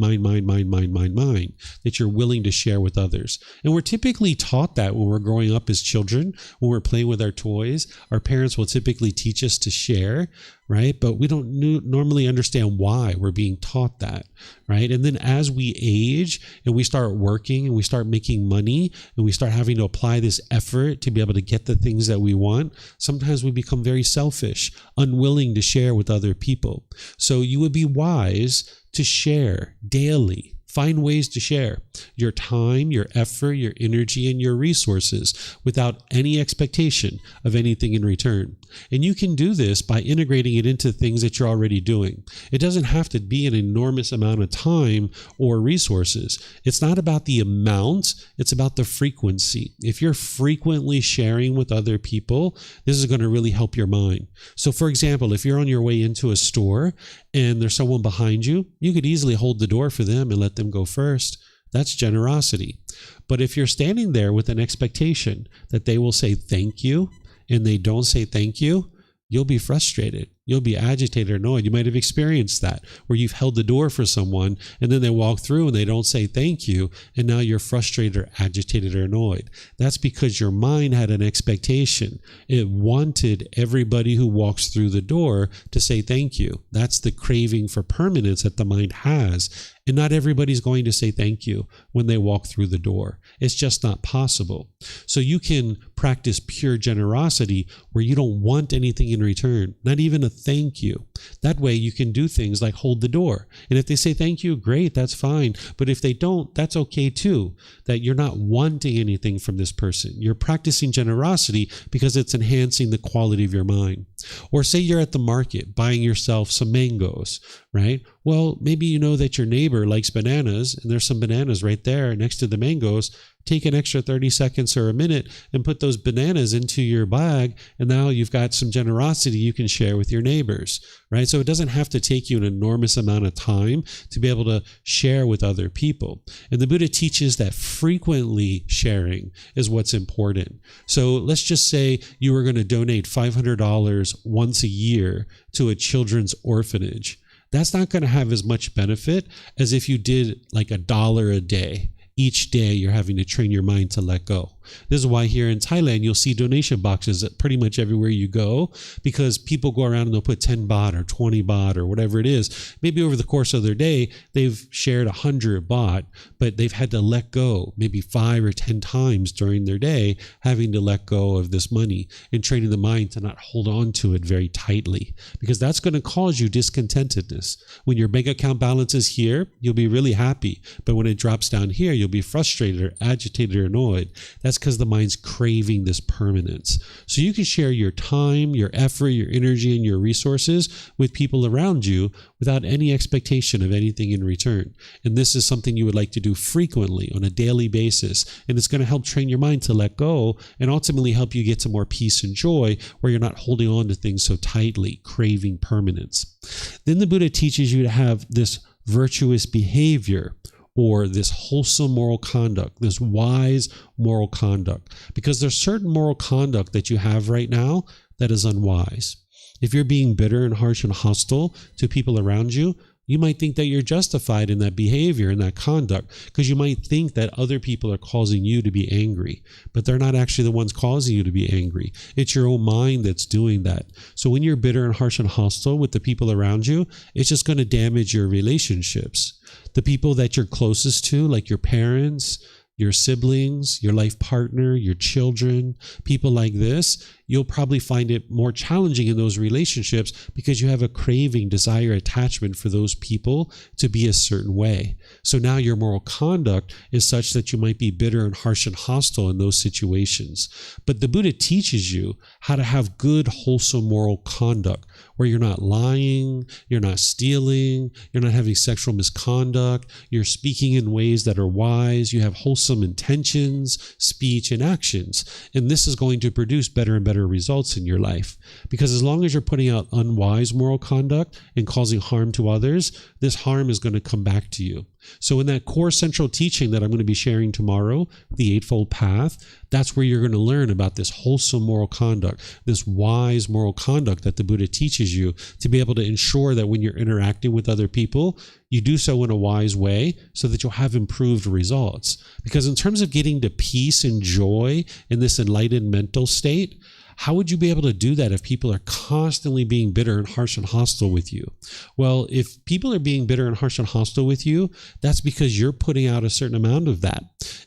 that you're willing to share with others. And we're typically taught that when we're growing up as children, when we're playing with our toys. Our parents will typically teach us to share, right? But we don't normally understand why we're being taught that, right? And then as we age and we start working and we start making money and we start having to apply this effort to be able to get the things that we want, sometimes we become very selfish, unwilling to share with other people. So you would be wise to share daily. Find ways to share your time, your effort, your energy, and your resources without any expectation of anything in return. And you can do this by integrating it into things that you're already doing. It doesn't have to be an enormous amount of time or resources. It's not about the amount, it's about the frequency. If you're frequently sharing with other people, this is going to really help your mind. So for example, if you're on your way into a store and there's someone behind you, you could easily hold the door for them and let them go first. That's generosity. But if you're standing there with an expectation that they will say thank you and they don't say thank you, you'll be frustrated. You'll be agitated or annoyed. You might have experienced that, where you've held the door for someone and then they walk through and they don't say thank you, and now you're frustrated or agitated or annoyed. That's because your mind had an expectation. It wanted everybody who walks through the door to say thank you. That's the craving for permanence that the mind has. And not everybody's going to say thank you when they walk through the door. It's just not possible. So you can practice pure generosity where you don't want anything in return, not even a thank you. That way you can do things like hold the door. And if they say thank you, great, that's fine. But if they don't, that's okay too. That you're not wanting anything from this person. You're practicing generosity because it's enhancing the quality of your mind. Or say you're at the market buying yourself some mangoes, right? Well, maybe you know that your neighbor likes bananas and there's some bananas right there next to the mangoes. Take an extra 30 seconds or a minute and put those bananas into your bag, and now you've got some generosity you can share with your neighbors, right? So it doesn't have to take you an enormous amount of time to be able to share with other people. And the Buddha teaches that frequently sharing is what's important. So let's just say you were going to donate $500 once a year to a children's orphanage. That's not going to have as much benefit as if you did like $1 a day. Each day you're having to train your mind to let go. This is why here in Thailand, you'll see donation boxes at pretty much everywhere you go, because people go around and they'll put 10 baht or 20 baht or whatever it is. Maybe over the course of their day, they've shared 100 baht, but they've had to let go maybe 5 or 10 times during their day, having to let go of this money and training the mind to not hold on to it very tightly, because that's going to cause you discontentedness. When your bank account balance is here, you'll be really happy. But when it drops down here, you'll be frustrated or agitated or annoyed. That's because the mind's craving this permanence. So you can share your time, your effort, your energy, and your resources with people around you without any expectation of anything in return. And this is something you would like to do frequently on a daily basis. And it's going to help train your mind to let go and ultimately help you get to more peace and joy, where you're not holding on to things so tightly, craving permanence. Then the Buddha teaches you to have this virtuous behavior, or this wholesome moral conduct, this wise moral conduct. Because there's certain moral conduct that you have right now that is unwise. If you're being bitter and harsh and hostile to people around you, you might think that you're justified in that behavior and that conduct, because you might think that other people are causing you to be angry, but they're not actually the ones causing you to be angry. It's your own mind that's doing that. So when you're bitter and harsh and hostile with the people around you, it's just going to damage your relationships. The people that you're closest to, like your parents, your siblings, your life partner, your children, people like this, you'll probably find it more challenging in those relationships because you have a craving, desire, attachment for those people to be a certain way. So now your moral conduct is such that you might be bitter and harsh and hostile in those situations. But the Buddha teaches you how to have good, wholesome moral conduct, where you're not lying, you're not stealing, you're not having sexual misconduct, you're speaking in ways that are wise, you have wholesome intentions, speech, and actions. And this is going to produce better and better results in your life. Because as long as you're putting out unwise moral conduct and causing harm to others, this harm is going to come back to you. So in that core central teaching that I'm going to be sharing tomorrow, the Eightfold Path, that's where you're going to learn about this wholesome moral conduct, this wise moral conduct that the Buddha teaches you to be able to ensure that when you're interacting with other people, you do so in a wise way so that you'll have improved results. Because in terms of getting to peace and joy in this enlightened mental state, how would you be able to do that if people are constantly being bitter and harsh and hostile with you? Well, if people are being bitter and harsh and hostile with you, that's because you're putting out a certain amount of that.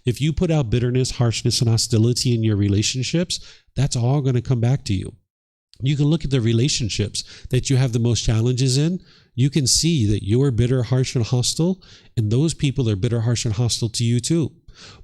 If you put out bitterness, harshness, and hostility in your relationships, that's all going to come back to you. You can look at the relationships that you have the most challenges in. You can see that you're bitter, harsh, and hostile, and those people are bitter, harsh, and hostile to you too.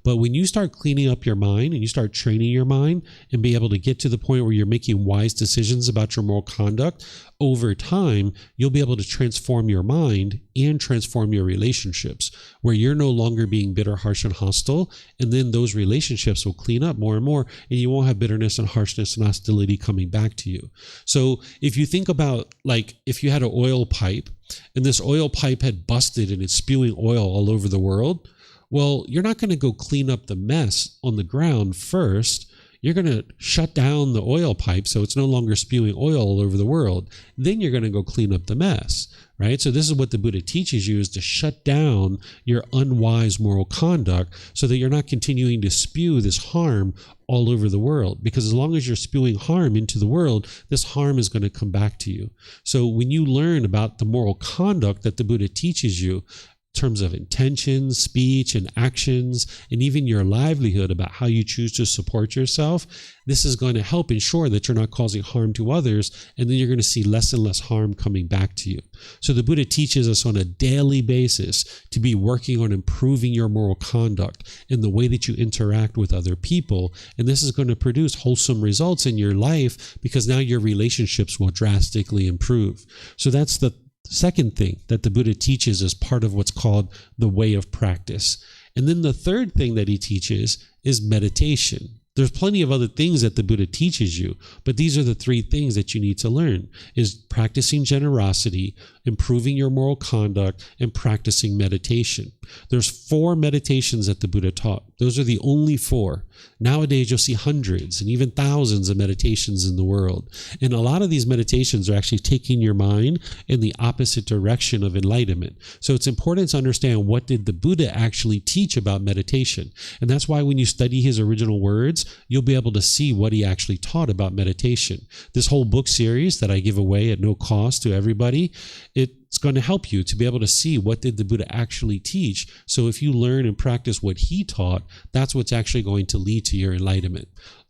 But when you start cleaning up your mind and you start training your mind and be able to get to the point where you're making wise decisions about your moral conduct, over time, you'll be able to transform your mind and transform your relationships, where you're no longer being bitter, harsh, and hostile. And then those relationships will clean up more and more, and you won't have bitterness and harshness and hostility coming back to you. So if you think about, like, if you had an oil pipe and this oil pipe had busted and it's spewing oil all over the world, well, you're not going to go clean up the mess on the ground first. You're going to shut down the oil pipe so it's no longer spewing oil all over the world. Then you're going to go clean up the mess, right? So this is what the Buddha teaches you, is to shut down your unwise moral conduct so that you're not continuing to spew this harm all over the world. Because as long as you're spewing harm into the world, this harm is going to come back to you. So when you learn about the moral conduct that the Buddha teaches you, terms of intentions, speech, and actions, and even your livelihood about how you choose to support yourself, this is going to help ensure that you're not causing harm to others, and then you're going to see less and less harm coming back to you. So the Buddha teaches us on a daily basis to be working on improving your moral conduct in the way that you interact with other people, and this is going to produce wholesome results in your life because now your relationships will drastically improve. So that's the second thing that the Buddha teaches as part of what's called the way of practice. And then the third thing that he teaches is meditation. There's plenty of other things that the Buddha teaches you, but these are the three things that you need to learn: is practicing generosity, improving your moral conduct, and practicing meditation. There's 4 meditations that the Buddha taught. Those are the only 4. Nowadays, you'll see hundreds and even thousands of meditations in the world. And a lot of these meditations are actually taking your mind in the opposite direction of enlightenment. So it's important to understand, what did the Buddha actually teach about meditation? And that's why when you study his original words, you'll be able to see what he actually taught about meditation. This whole book series that I give away at no cost to everybody, it's going to help you to be able to see, what did the Buddha actually teach. So if you learn and practice what he taught, that's what's actually going to lead to your enlightenment.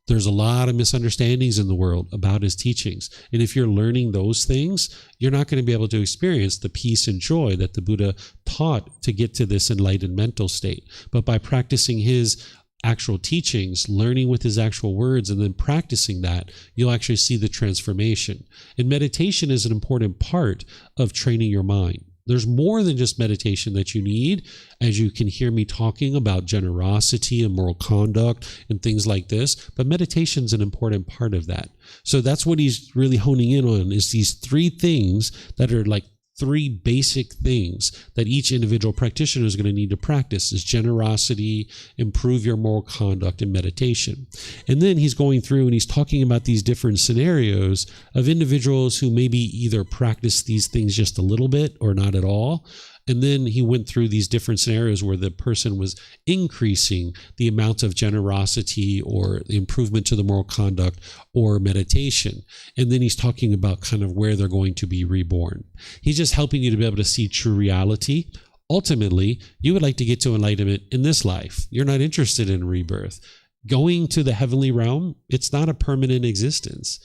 There's a lot of misunderstandings in the world about his teachings. And if you're learning those things, you're not going to be able to experience the peace and joy that the Buddha taught to get to this enlightened mental state. But by practicing his actual teachings, learning with his actual words, and then practicing that, you'll actually see the transformation. And meditation is an important part of training your mind. There's more than just meditation that you need, as you can hear me talking about generosity and moral conduct and things like this, but meditation is an important part of that. So that's what he's really honing in on, is these 3 things that are like 3 basic things that each individual practitioner is going to need to practice: is generosity, improve your moral conduct, and meditation. And then he's going through and he's talking about these different scenarios of individuals who maybe either practice these things just a little bit or not at all. And then he went through these different scenarios where the person was increasing the amount of generosity or the improvement to the moral conduct or meditation. And then he's talking about kind of where they're going to be reborn. He's just helping you to be able to see true reality. Ultimately, you would like to get to enlightenment in this life. You're not interested in rebirth. Going to the heavenly realm, it's not a permanent existence.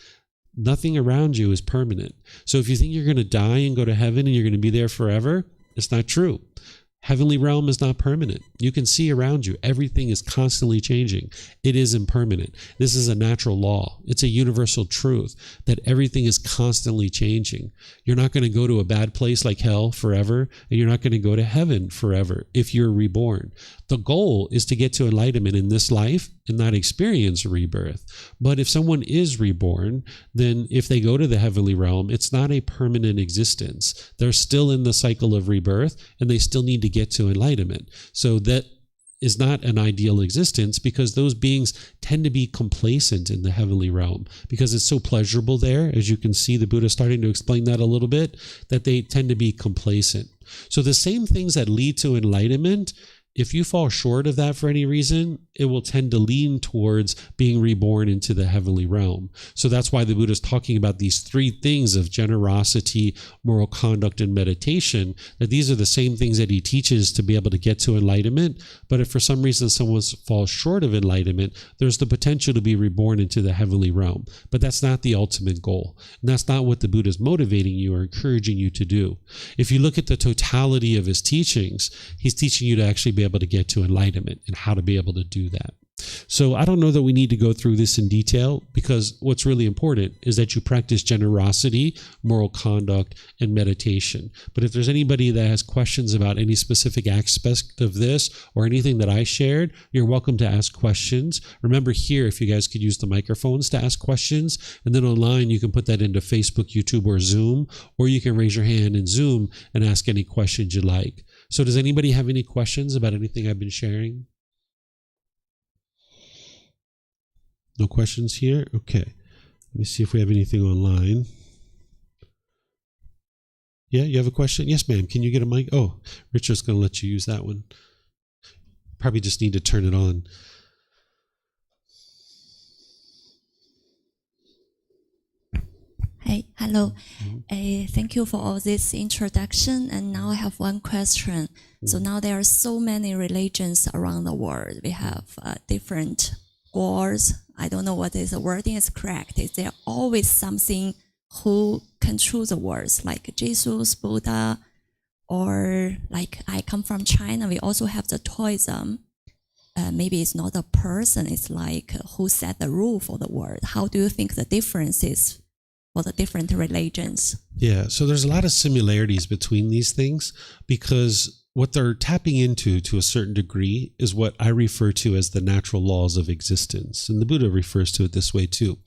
Nothing around you is permanent. So if you think you're going to die and go to heaven and you're going to be there forever, it's not true. Heavenly realm is not permanent. You can see around you, everything is constantly changing. It is impermanent. This is a natural law. It's a universal truth that everything is constantly changing. You're not going to go to a bad place like hell forever, and you're not going to go to heaven forever if you're reborn. The goal is to get to enlightenment in this life and not experience rebirth. But if someone is reborn, then if they go to the heavenly realm, it's not a permanent existence. They're still in the cycle of rebirth, and they still need to get to enlightenment. So that is not an ideal existence, because those beings tend to be complacent in the heavenly realm because it's so pleasurable there. As you can see, the Buddha is starting to explain that a little bit, that they tend to be complacent. So the same things that lead to enlightenment, if you fall short of that for any reason, it will tend to lean towards being reborn into the heavenly realm. So that's why the Buddha is talking about these 3 things of generosity, moral conduct, and meditation, that these are the same things that he teaches to be able to get to enlightenment. But if for some reason someone falls short of enlightenment, there's the potential to be reborn into the heavenly realm. But that's not the ultimate goal. And that's not what the Buddha is motivating you or encouraging you to do. If you look at the totality of his teachings, he's teaching you to actually be be able to get to enlightenment and how to be able to do that. So I don't know that we need to go through this in detail, because what's really important is that you practice generosity, moral conduct, and meditation. But if there's anybody that has questions about any specific aspect of this or anything that I shared, you're welcome to ask questions. Remember here, if you guys could use the microphones to ask questions, and then online you can put that into Facebook, YouTube, or Zoom, or you can raise your hand in Zoom and ask any questions you like. So does anybody have any questions about anything I've been sharing? No questions here? Okay. Let me see if we have anything online. Yeah, you have a question? Yes, ma'am. Can you get a mic? Oh, Richard's going to let you use that one. Probably just need to turn it on. Hey, hello. Thank you for all this introduction. And now I have one question. So now there are so many religions around the world. We have different gods. I don't know what is the wording is correct. Is there always something who controls the words, like Jesus, Buddha, or like I come from China, we also have the Taoism. Maybe it's not a person, it's like who set the rule for the world. How do you think the difference is for the different religions? Yeah, so there's a lot of similarities between these things, because what they're tapping into to a certain degree is what I refer to as the natural laws of existence. And the Buddha refers to it this way too.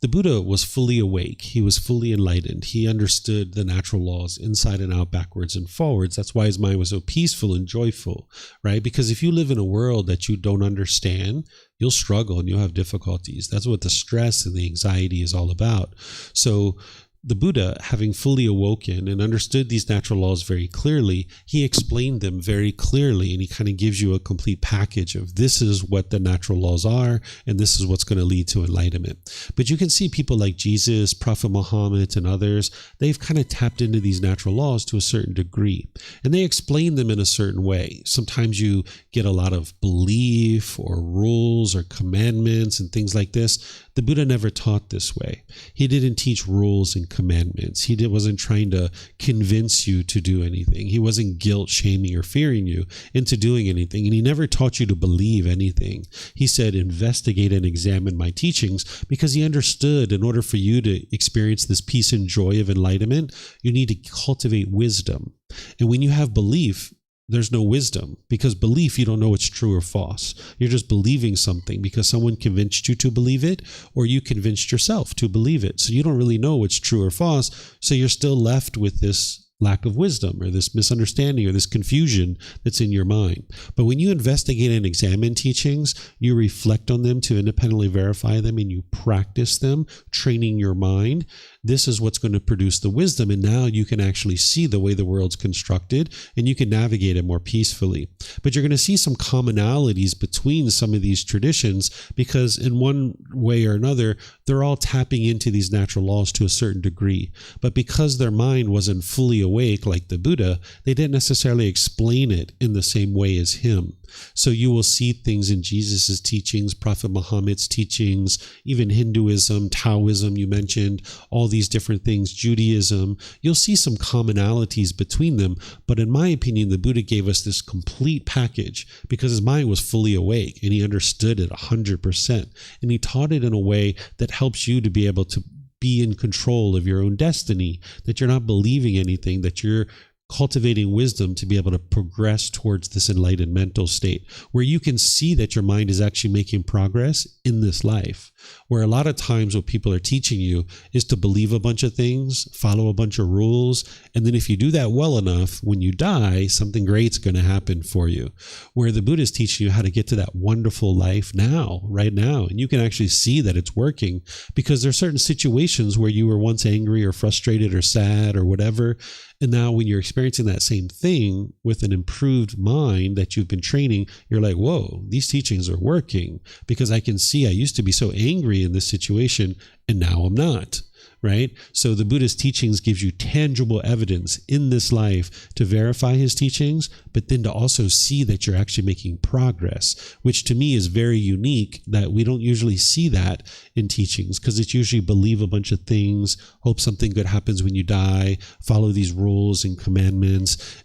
The Buddha was fully awake. He was fully enlightened. He understood the natural laws inside and out, backwards and forwards. That's why his mind was so peaceful and joyful, right? Because if you live in a world that you don't understand, you'll struggle and you'll have difficulties. That's what the stress and the anxiety is all about. So the Buddha, having fully awoken and understood these natural laws very clearly, he explained them very clearly, and he kind of gives you a complete package of this is what the natural laws are, and this is what's going to lead to enlightenment. But you can see people like Jesus, Prophet Muhammad, and others, they've kind of tapped into these natural laws to a certain degree, and they explain them in a certain way. Sometimes you get a lot of belief or rules or commandments and things like this. The Buddha never taught this way. He didn't teach rules and commandments. He wasn't trying to convince you to do anything. He wasn't guilt, shaming, or fearing you into doing anything. And he never taught you to believe anything. He said, investigate and examine my teachings, because he understood in order for you to experience this peace and joy of enlightenment, you need to cultivate wisdom. And when you have belief, there's no wisdom, because belief, you don't know it's true or false. You're just believing something because someone convinced you to believe it, or you convinced yourself to believe it. So you don't really know what's true or false. So you're still left with this lack of wisdom or this misunderstanding or this confusion that's in your mind. But when you investigate and examine teachings, you reflect on them to independently verify them, and you practice them, training your mind. This is what's going to produce the wisdom. And now you can actually see the way the world's constructed, and you can navigate it more peacefully. But you're going to see some commonalities between some of these traditions, because in one way or another, they're all tapping into these natural laws to a certain degree. But because their mind wasn't fully awake like the Buddha, they didn't necessarily explain it in the same way as him. So you will see things in Jesus's teachings, Prophet Muhammad's teachings, even Hinduism, Taoism, you mentioned, all these different things, Judaism. You'll see some commonalities between them. But in my opinion, the Buddha gave us this complete package because his mind was fully awake and he understood it 100%. And he taught it in a way that helps you to be able to be in control of your own destiny, that you're not believing anything, that you're cultivating wisdom to be able to progress towards this enlightened mental state where you can see that your mind is actually making progress in this life. Where a lot of times what people are teaching you is to believe a bunch of things, follow a bunch of rules, and then if you do that well enough, when you die, something great's going to happen for you. Where the Buddha is teaching you how to get to that wonderful life now, right now, and you can actually see that it's working, because there are certain situations where you were once angry or frustrated or sad or whatever, and now when you're experiencing that same thing with an improved mind that you've been training, you're like, whoa, these teachings are working, because I can see I used to be so angry in this situation and now I'm not. right? So the Buddha's teachings gives you tangible evidence in this life to verify his teachings, but then to also see that you're actually making progress, which to me is very unique, that we don't usually see that in teachings, because it's usually believe a bunch of things, hope something good happens when you die, follow these rules and commandments.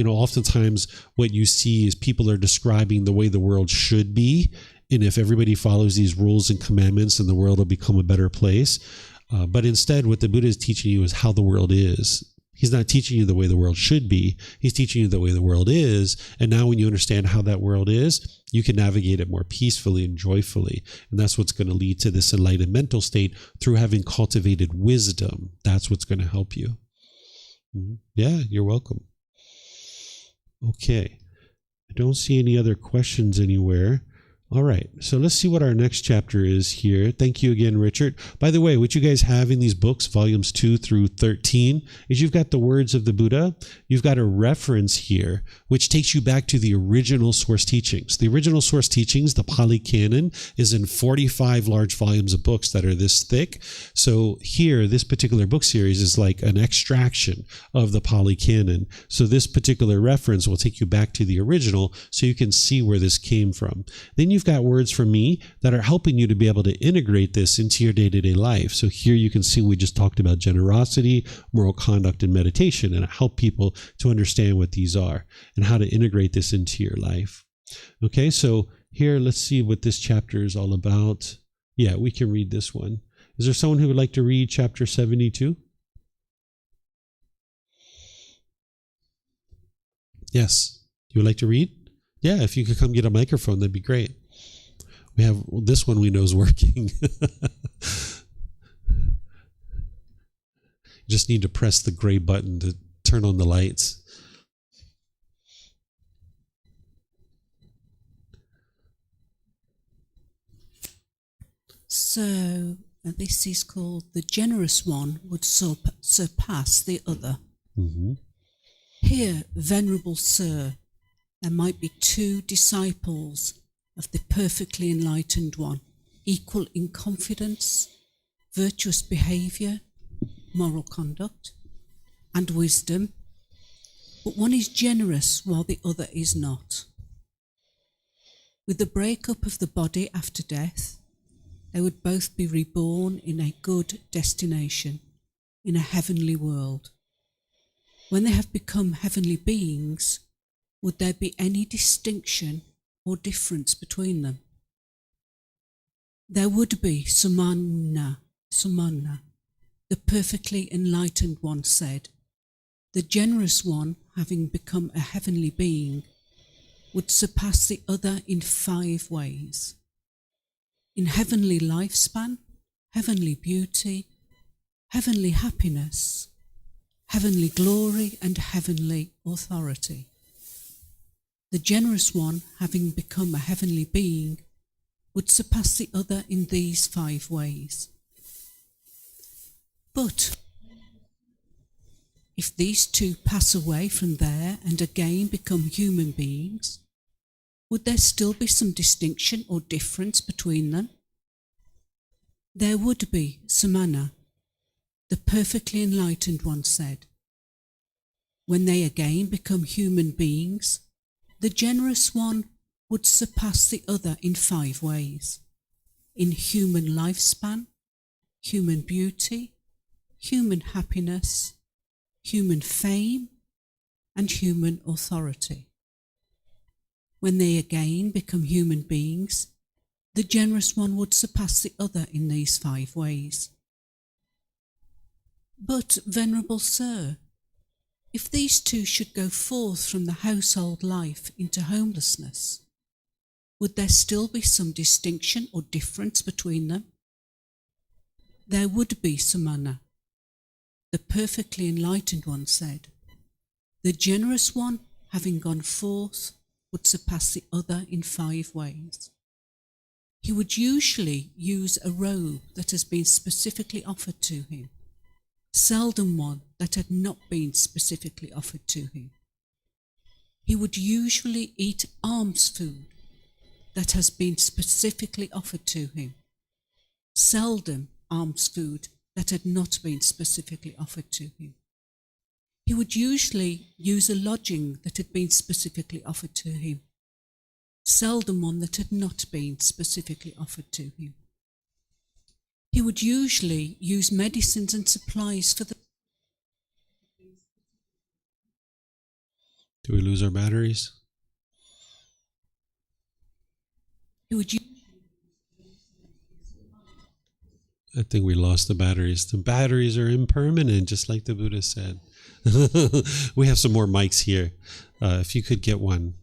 Oftentimes what you see is people are describing the way the world should be, and if everybody follows these rules and commandments, then the world will become a better place. But instead, what the Buddha is teaching you is how the world is. He's not teaching you the way the world should be. He's teaching you the way the world is. And now when you understand how that world is, you can navigate it more peacefully and joyfully. And that's what's going to lead to this enlightened mental state through having cultivated wisdom. That's what's going to help you. Yeah, you're welcome. Okay. I don't see any other questions anywhere. All right, so let's see what our next chapter is here. Thank you again, Richard. By the way, what you guys have in these books, volumes 2 through 13, is you've got the words of the Buddha. You've got a reference here, which takes you back to the original source teachings. The original source teachings, the Pali Canon, is in 45 large volumes of books that are this thick. So here, this particular book series is like an extraction of the Pali Canon. So this particular reference will take you back to the original so you can see where this came from. Then you've got words from me that are helping you to be able to integrate this into your day-to-day life. So here you can see we just talked about generosity, moral conduct, and meditation, and help people to understand what these are and how to integrate this into your life. Okay, so here, let's see what this chapter is all about. Yeah, we can read this one. Is there someone who would like to read chapter 72? Yes, you would like to read? Yeah, if you could come get a microphone, that'd be great. We have this one we know is working. You just need to press the gray button to turn on the lights. So this is called the generous one would surpass the other. Mm-hmm. Here, Venerable Sir, there might be two disciples of the perfectly enlightened one, equal in confidence, virtuous behavior, moral conduct, and wisdom, but one is generous while the other is not. With the breakup of the body after death, they would both be reborn in a good destination, in a heavenly world. When they have become heavenly beings, would there be any distinction or difference between them? There would be, Sumana, the perfectly enlightened one said. The generous one, having become a heavenly being, would surpass the other in 5 ways. In heavenly lifespan, heavenly beauty, heavenly happiness, heavenly glory, and heavenly authority. The generous one, having become a heavenly being, would surpass the other in these 5 ways. But if these two pass away from there and again become human beings, would there still be some distinction or difference between them? There would be, Samana, the perfectly enlightened one said. When they again become human beings, the generous one would surpass the other in 5 ways. In human lifespan, human beauty, human happiness, human fame, and human authority. When they again become human beings, the generous one would surpass the other in these 5 ways. But, Venerable Sir, if these two should go forth from the household life into homelessness, would there still be some distinction or difference between them? There would be, Samana, the perfectly enlightened one said. The generous one, having gone forth, would surpass the other in 5 ways. He would usually use a robe that has been specifically offered to him, seldom one that had not been specifically offered to him. He would usually eat alms food that has been specifically offered to him, seldom alms food that had not been specifically offered to him. He would usually use a lodging that had been specifically offered to him, seldom one that had not been specifically offered to him. He would usually use medicines and supplies for the... Do we lose our batteries? He would use... I think we lost the batteries. The batteries are impermanent, just like the Buddha said. We have some more mics here. If you could get one.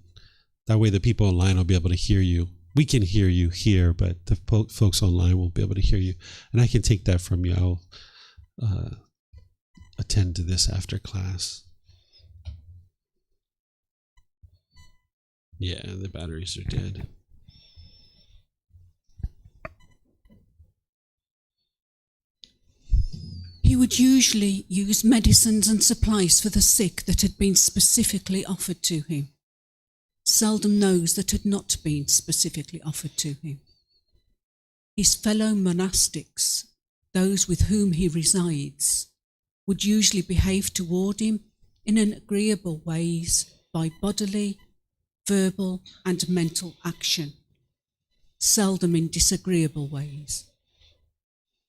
That way the people online will be able to hear you. We can hear you here, but the folks online won't be able to hear you. And I can take that from you. I'll attend to this after class. Yeah, the batteries are dead. He would usually use medicines and supplies for the sick that had been specifically offered to him, seldom those that had not been specifically offered to him. His fellow monastics, those with whom he resides, would usually behave toward him in agreeable ways by bodily, verbal and mental action, seldom in disagreeable ways.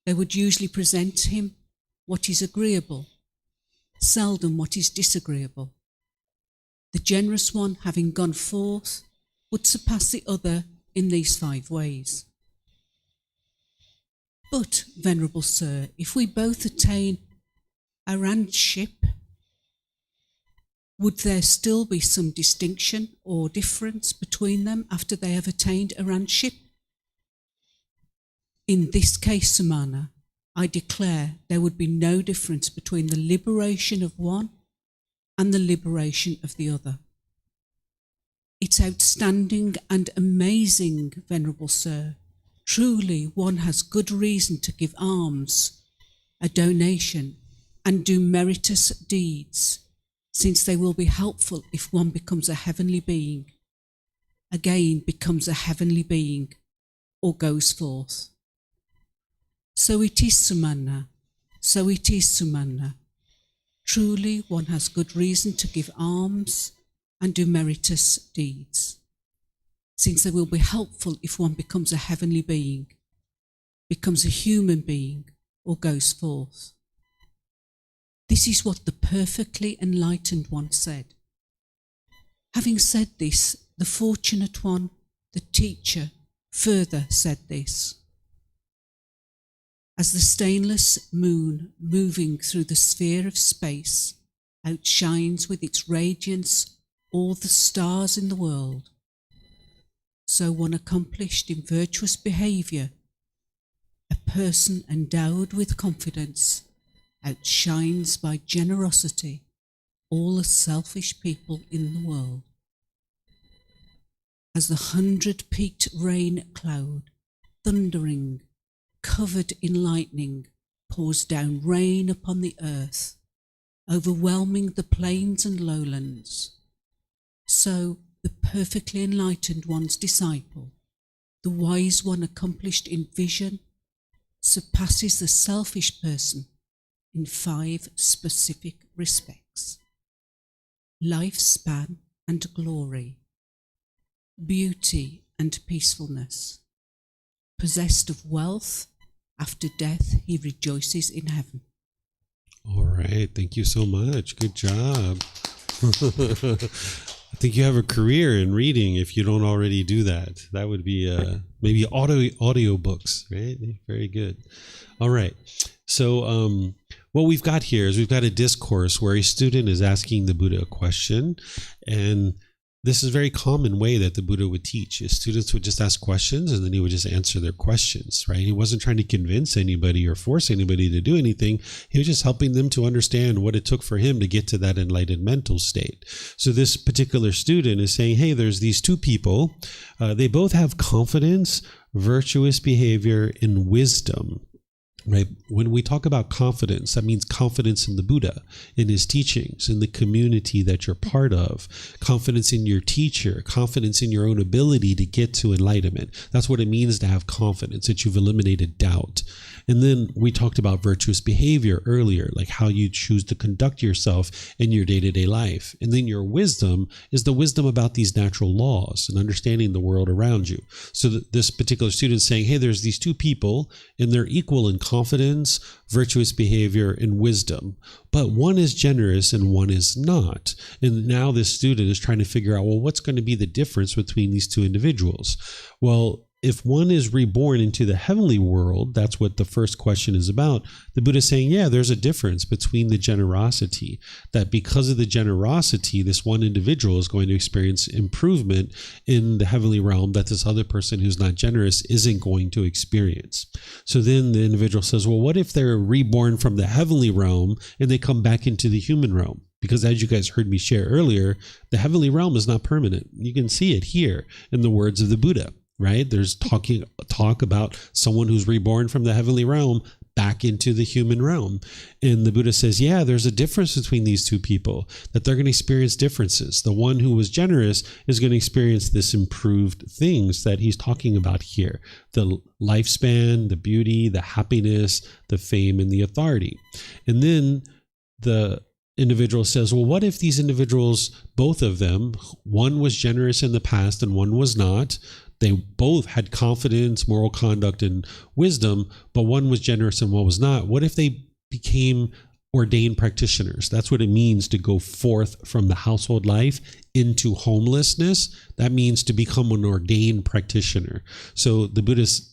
They would usually present him what is agreeable, seldom what is disagreeable. The generous one, having gone forth, would surpass the other in these 5 ways. But, Venerable Sir, if we both attain arahantship, would there still be some distinction or difference between them after they have attained arahantship? In this case, Samana, I declare there would be no difference between the liberation of one and the liberation of the other. It's outstanding and amazing, Venerable Sir. Truly, one has good reason to give alms, a donation, and do meritorious deeds, since they will be helpful if one becomes a heavenly being, again becomes a heavenly being, or goes forth. So it is, Sumanna, so it is, Sumanna. Truly, one has good reason to give alms and do meritorious deeds, since they will be helpful if one becomes a heavenly being, becomes a human being, or goes forth. This is what the perfectly enlightened one said. Having said this, the fortunate one, the teacher, further said this. As the stainless moon moving through the sphere of space outshines with its radiance all the stars in the world, so one accomplished in virtuous behaviour, a person endowed with confidence, outshines by generosity all the selfish people in the world. As the 100-peaked rain cloud, thundering, covered in lightning, pours down rain upon the earth, overwhelming the plains and lowlands, so the perfectly enlightened one's disciple, the wise one accomplished in vision, surpasses the selfish person in 5 specific respects: lifespan and glory, beauty and peacefulness, possessed of wealth. After death, he rejoices in heaven. All right. Thank you so much. Good job. I think you have a career in reading if you don't already do that. That would be maybe audio books, right? Very good. All right. So what we've got here is we've got a discourse where a student is asking the Buddha a question, and this is a very common way that the Buddha would teach. His students would just ask questions and then he would just answer their questions, right? He wasn't trying to convince anybody or force anybody to do anything. He was just helping them to understand what it took for him to get to that enlightened mental state. So this particular student is saying, hey, there's these 2 people. They both have confidence, virtuous behavior, and wisdom. Right? When we talk about confidence, that means confidence in the Buddha, in his teachings, in the community that you're part of, confidence in your teacher, confidence in your own ability to get to enlightenment. That's what it means to have confidence, that you've eliminated doubt. And then we talked about virtuous behavior earlier, like how you choose to conduct yourself in your day-to-day life. And then your wisdom is the wisdom about these natural laws and understanding the world around you. So this particular student is saying, hey, there's these two people and they're equal in confidence, virtuous behavior, and wisdom. But one is generous and one is not. And now this student is trying to figure out, well, what's going to be the difference between these two individuals? Well, if one is reborn into the heavenly world, that's what the first question is about. The Buddha is saying, yeah, there's a difference between the generosity, that because of the generosity, this one individual is going to experience improvement in the heavenly realm that this other person who's not generous isn't going to experience. So then the individual says, well, what if they're reborn from the heavenly realm and they come back into the human realm? Because as you guys heard me share earlier, the heavenly realm is not permanent. You can see it here in the words of the Buddha. Right? There's talk about someone who's reborn from the heavenly realm back into the human realm. And the Buddha says, yeah, there's a difference between these two people, that they're going to experience differences. The one who was generous is going to experience this improved things that he's talking about here: the lifespan, the beauty, the happiness, the fame, and the authority. And then the individual says, well, what if these individuals, both of them, one was generous in the past and one was not? They both had confidence, moral conduct, and wisdom, but one was generous and one was not. What if they became ordained practitioners? That's what it means to go forth from the household life into homelessness. That means to become an ordained practitioner. So the Buddha's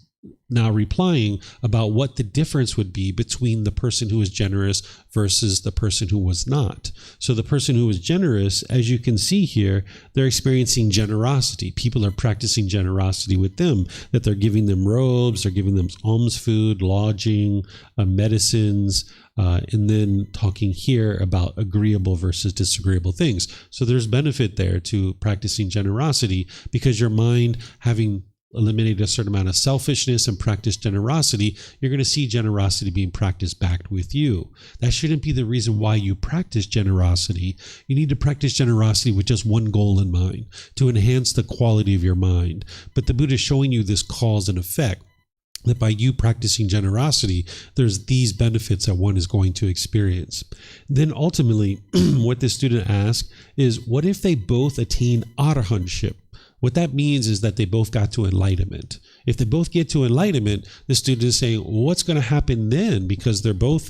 now replying about what the difference would be between the person who was generous versus the person who was not. So the person who was generous, as you can see here, they're experiencing generosity. People are practicing generosity with them, that they're giving them robes, they're giving them alms food, lodging, medicines, and then talking here about agreeable versus disagreeable things. So there's benefit there to practicing generosity, because your mind, having eliminated a certain amount of selfishness and practice generosity, you're going to see generosity being practiced back with you. That shouldn't be the reason why you practice generosity. You need to practice generosity with just one goal in mind, to enhance the quality of your mind. But the Buddha is showing you this cause and effect, that by you practicing generosity, there's these benefits that one is going to experience. Then ultimately, what this student asked is, what if they both attain arahantship? What that means is that they both got to enlightenment. If they both get to enlightenment, the student is saying, well, what's going to happen then? Because they're both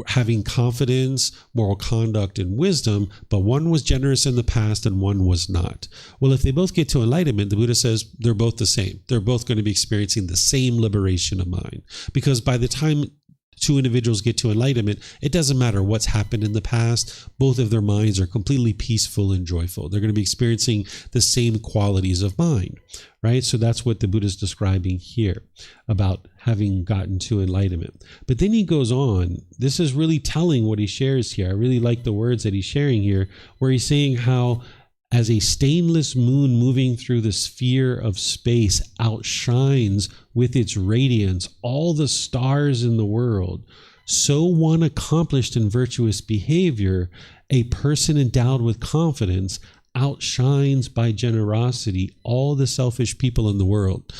having confidence, moral conduct, and wisdom, but one was generous in the past and one was not. Well, if they both get to enlightenment, the Buddha says they're both the same. They're both going to be experiencing the same liberation of mind. Because by the time two individuals get to enlightenment, it doesn't matter what's happened in the past. Both of their minds are completely peaceful and joyful. They're going to be experiencing the same qualities of mind, right? So that's what the Buddha is describing here about having gotten to enlightenment. But then he goes on. This is really telling what he shares here. I really like the words that he's sharing here, where he's saying how as a stainless moon moving through the sphere of space outshines with its radiance all the stars in the world, so one accomplished in virtuous behavior, a person endowed with confidence, outshines by generosity all the selfish people in the world.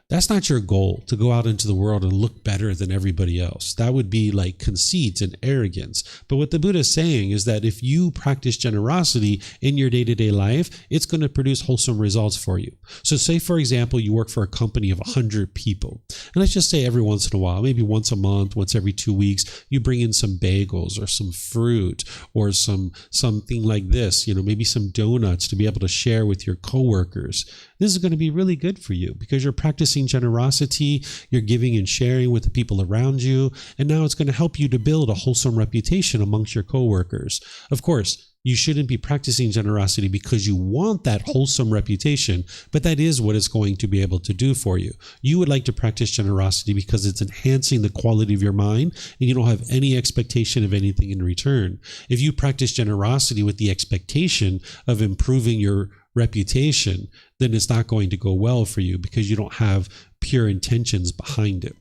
That's not your goal, to go out into the world and look better than everybody else. That would be like conceit and arrogance. But what the Buddha is saying is that if you practice generosity in your day-to-day life, it's going to produce wholesome results for you. So say, for example, you work for a company of 100 people. And let's just say every once in a while, maybe once a month, once every 2 weeks, you bring in some bagels or some fruit or something like this, maybe some donuts to be able to share with your coworkers. This is going to be really good for you because you're practicing generosity, you're giving and sharing with the people around you, and now it's going to help you to build a wholesome reputation amongst your coworkers. Of course, you shouldn't be practicing generosity because you want that wholesome reputation, but that is what it's going to be able to do for you. You would like to practice generosity because it's enhancing the quality of your mind, and you don't have any expectation of anything in return. If you practice generosity with the expectation of improving your reputation, then it's not going to go well for you because you don't have pure intentions behind it.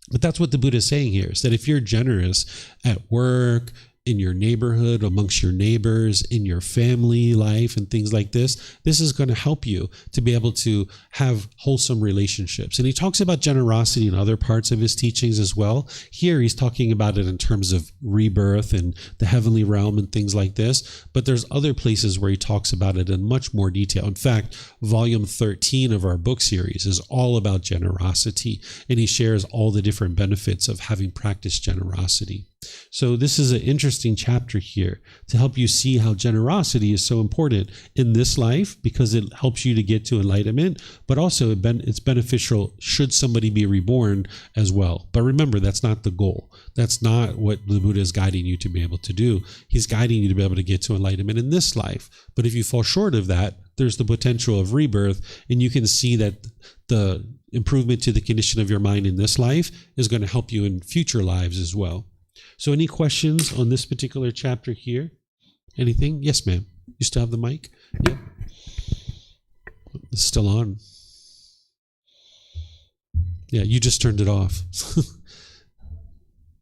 But that's what the Buddha is saying here, is that if you're generous at work, in your neighborhood, amongst your neighbors, in your family life and things like this is going to help you to be able to have wholesome relationships. And he talks about generosity in other parts of his teachings as well. Here he's talking about it in terms of rebirth and the heavenly realm and things like this. But there's other places where he talks about it in much more detail. In fact, volume 13 of our book series is all about generosity. And he shares all the different benefits of having practiced generosity. So this is an interesting chapter here to help you see how generosity is so important in this life, because it helps you to get to enlightenment, but also it's beneficial should somebody be reborn as well. But remember, that's not the goal. That's not what the Buddha is guiding you to be able to do. He's guiding you to be able to get to enlightenment in this life. But if you fall short of that, there's the potential of rebirth, and you can see that the improvement to the condition of your mind in this life is going to help you in future lives as well. So any questions on this particular chapter here? Anything? Yes, ma'am. You still have the mic? Yeah. It's still on. Yeah, you just turned it off.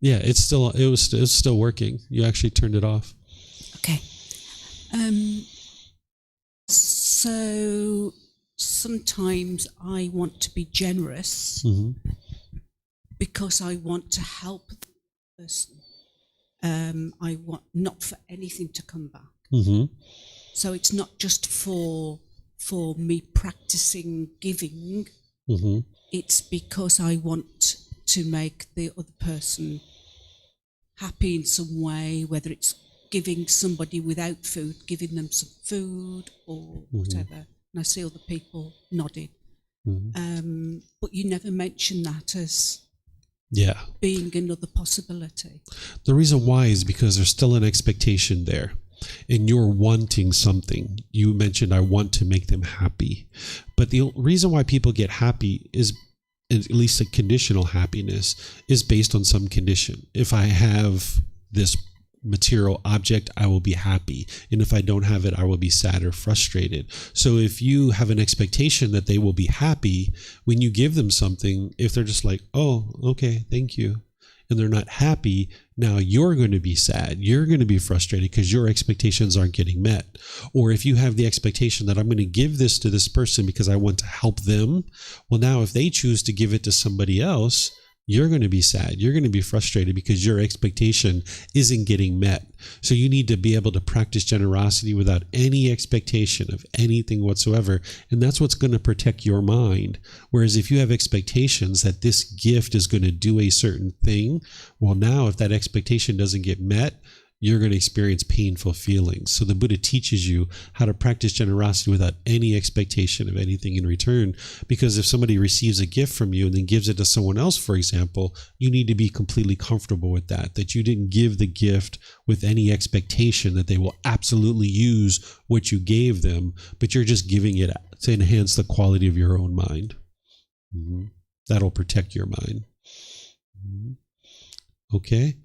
Yeah, it was still working. You actually turned it off. Okay. So sometimes I want to be generous because I want to help the person. I want not for anything to come back. So it's not just for me practicing giving. It's because I want to make the other person happy in some way, whether it's giving somebody without food, giving them some food or whatever. And I see other people nodding. But you never mention that as being another possibility. The reason why is because there's still an expectation there, and you're wanting something. You mentioned, I want to make them happy. But the reason why people get happy is, at least a conditional happiness, is based on some condition. If I have this material object, I will be happy. And if I don't have it, I will be sad or frustrated. So if you have an expectation that they will be happy, when you give them something, if they're just like, oh, okay, thank you, and they're not happy, now you're going to be sad. You're going to be frustrated because your expectations aren't getting met. Or if you have the expectation that I'm going to give this to this person because I want to help them, well, now if they choose to give it to somebody else, you're going to be sad. You're going to be frustrated because your expectation isn't getting met. So you need to be able to practice generosity without any expectation of anything whatsoever. And that's what's going to protect your mind. Whereas if you have expectations that this gift is going to do a certain thing, well, now if that expectation doesn't get met, you're going to experience painful feelings. So the Buddha teaches you how to practice generosity without any expectation of anything in return. Because if somebody receives a gift from you and then gives it to someone else, for example, you need to be completely comfortable with that you didn't give the gift with any expectation that they will absolutely use what you gave them, but you're just giving it to enhance the quality of your own mind. That'll protect your mind. Okay.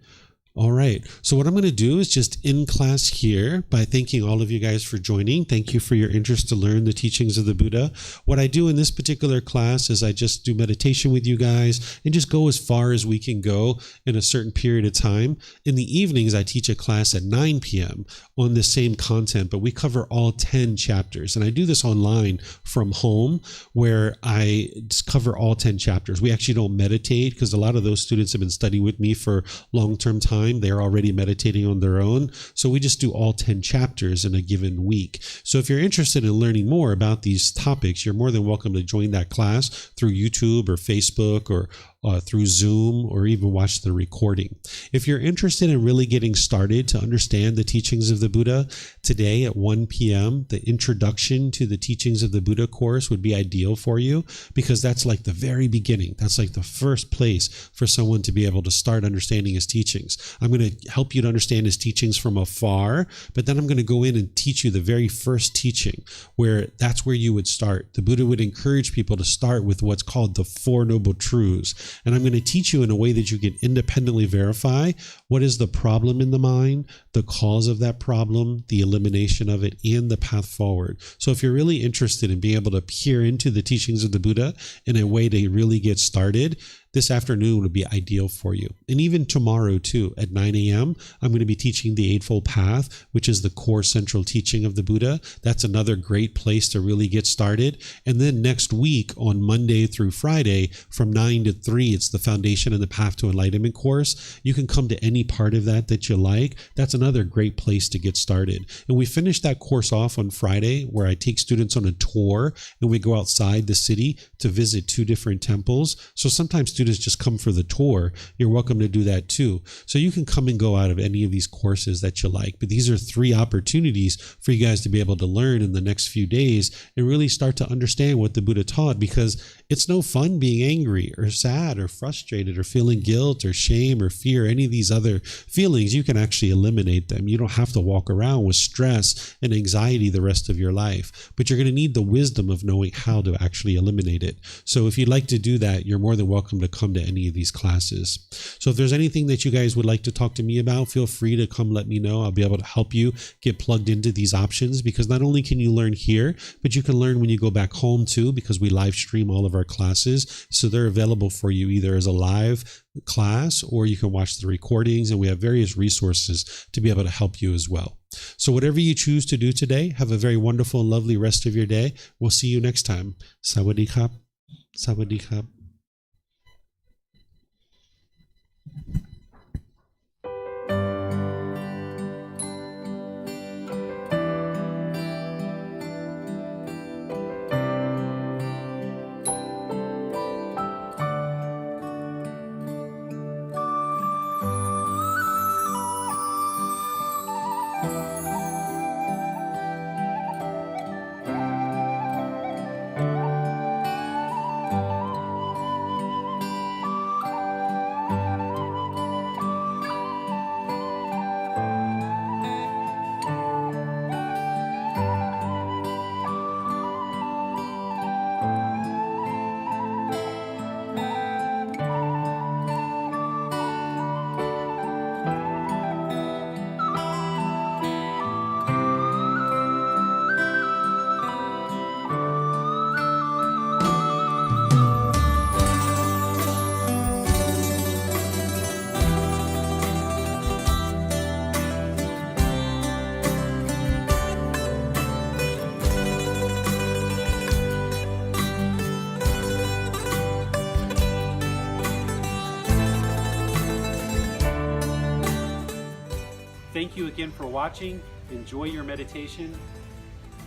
All right. So what I'm going to do is just end class here by thanking all of you guys for joining. Thank you for your interest to learn the teachings of the Buddha. What I do in this particular class is I just do meditation with you guys and just go as far as we can go in a certain period of time. In the evenings, I teach a class at 9 p.m. on the same content, but we cover all 10 chapters. And I do this online from home where I just cover all 10 chapters. We actually don't meditate because a lot of those students have been studying with me for long-term time. They're already meditating on their own. So we just do all 10 chapters in a given week. So if you're interested in learning more about these topics, you're more than welcome to join that class through YouTube or Facebook or through Zoom, or even watch the recording. If you're interested in really getting started to understand the teachings of the Buddha, today at 1 p.m., the Introduction to the Teachings of the Buddha course would be ideal for you, because that's like the very beginning. That's like the first place for someone to be able to start understanding his teachings. I'm going to help you to understand his teachings from afar, but then I'm going to go in and teach you the very first teaching, where that's where you would start. The Buddha would encourage people to start with what's called the Four Noble Truths. And I'm going to teach you in a way that you can independently verify what is the problem in the mind, the cause of that problem, the elimination of it, and the path forward. So if you're really interested in being able to peer into the teachings of the Buddha in a way to really get started, this afternoon would be ideal for you. And even tomorrow too, at 9 a.m., I'm going to be teaching the Eightfold Path, which is the core central teaching of the Buddha. That's another great place to really get started. And then next week on Monday through Friday from 9 to 3, it's the Foundation and the Path to Enlightenment course. You can come to any part of that you like. That's another great place to get started. And we finished that course off on Friday where I take students on a tour and we go outside the city to visit 2 different temples. So sometimes students just come for the tour. You're welcome to do that too. So you can come and go out of any of these courses that you like. But these are 3 opportunities for you guys to be able to learn in the next few days and really start to understand what the Buddha taught, because it's no fun being angry or sad or frustrated or feeling guilt or shame or fear, any of these other feelings. You can actually eliminate them. You don't have to walk around with stress and anxiety the rest of your life, but you're going to need the wisdom of knowing how to actually eliminate it. So if you'd like to do that, you're more than welcome to come to any of these classes. So if there's anything that you guys would like to talk to me about, feel free to come let me know. I'll be able to help you get plugged into these options, because not only can you learn here, but you can learn when you go back home too, because we live stream all of our classes. So they're available for you either as a live class or you can watch the recordings, and we have various resources to be able to help you as well. So whatever you choose to do today, have a very wonderful and lovely rest of your day. We'll see you next time. Sawadee krap. Sawadee krap. Thank you again for watching. Enjoy your meditation.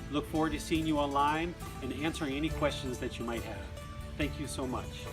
Look forward to seeing you online and answering any questions that you might have. Thank you so much.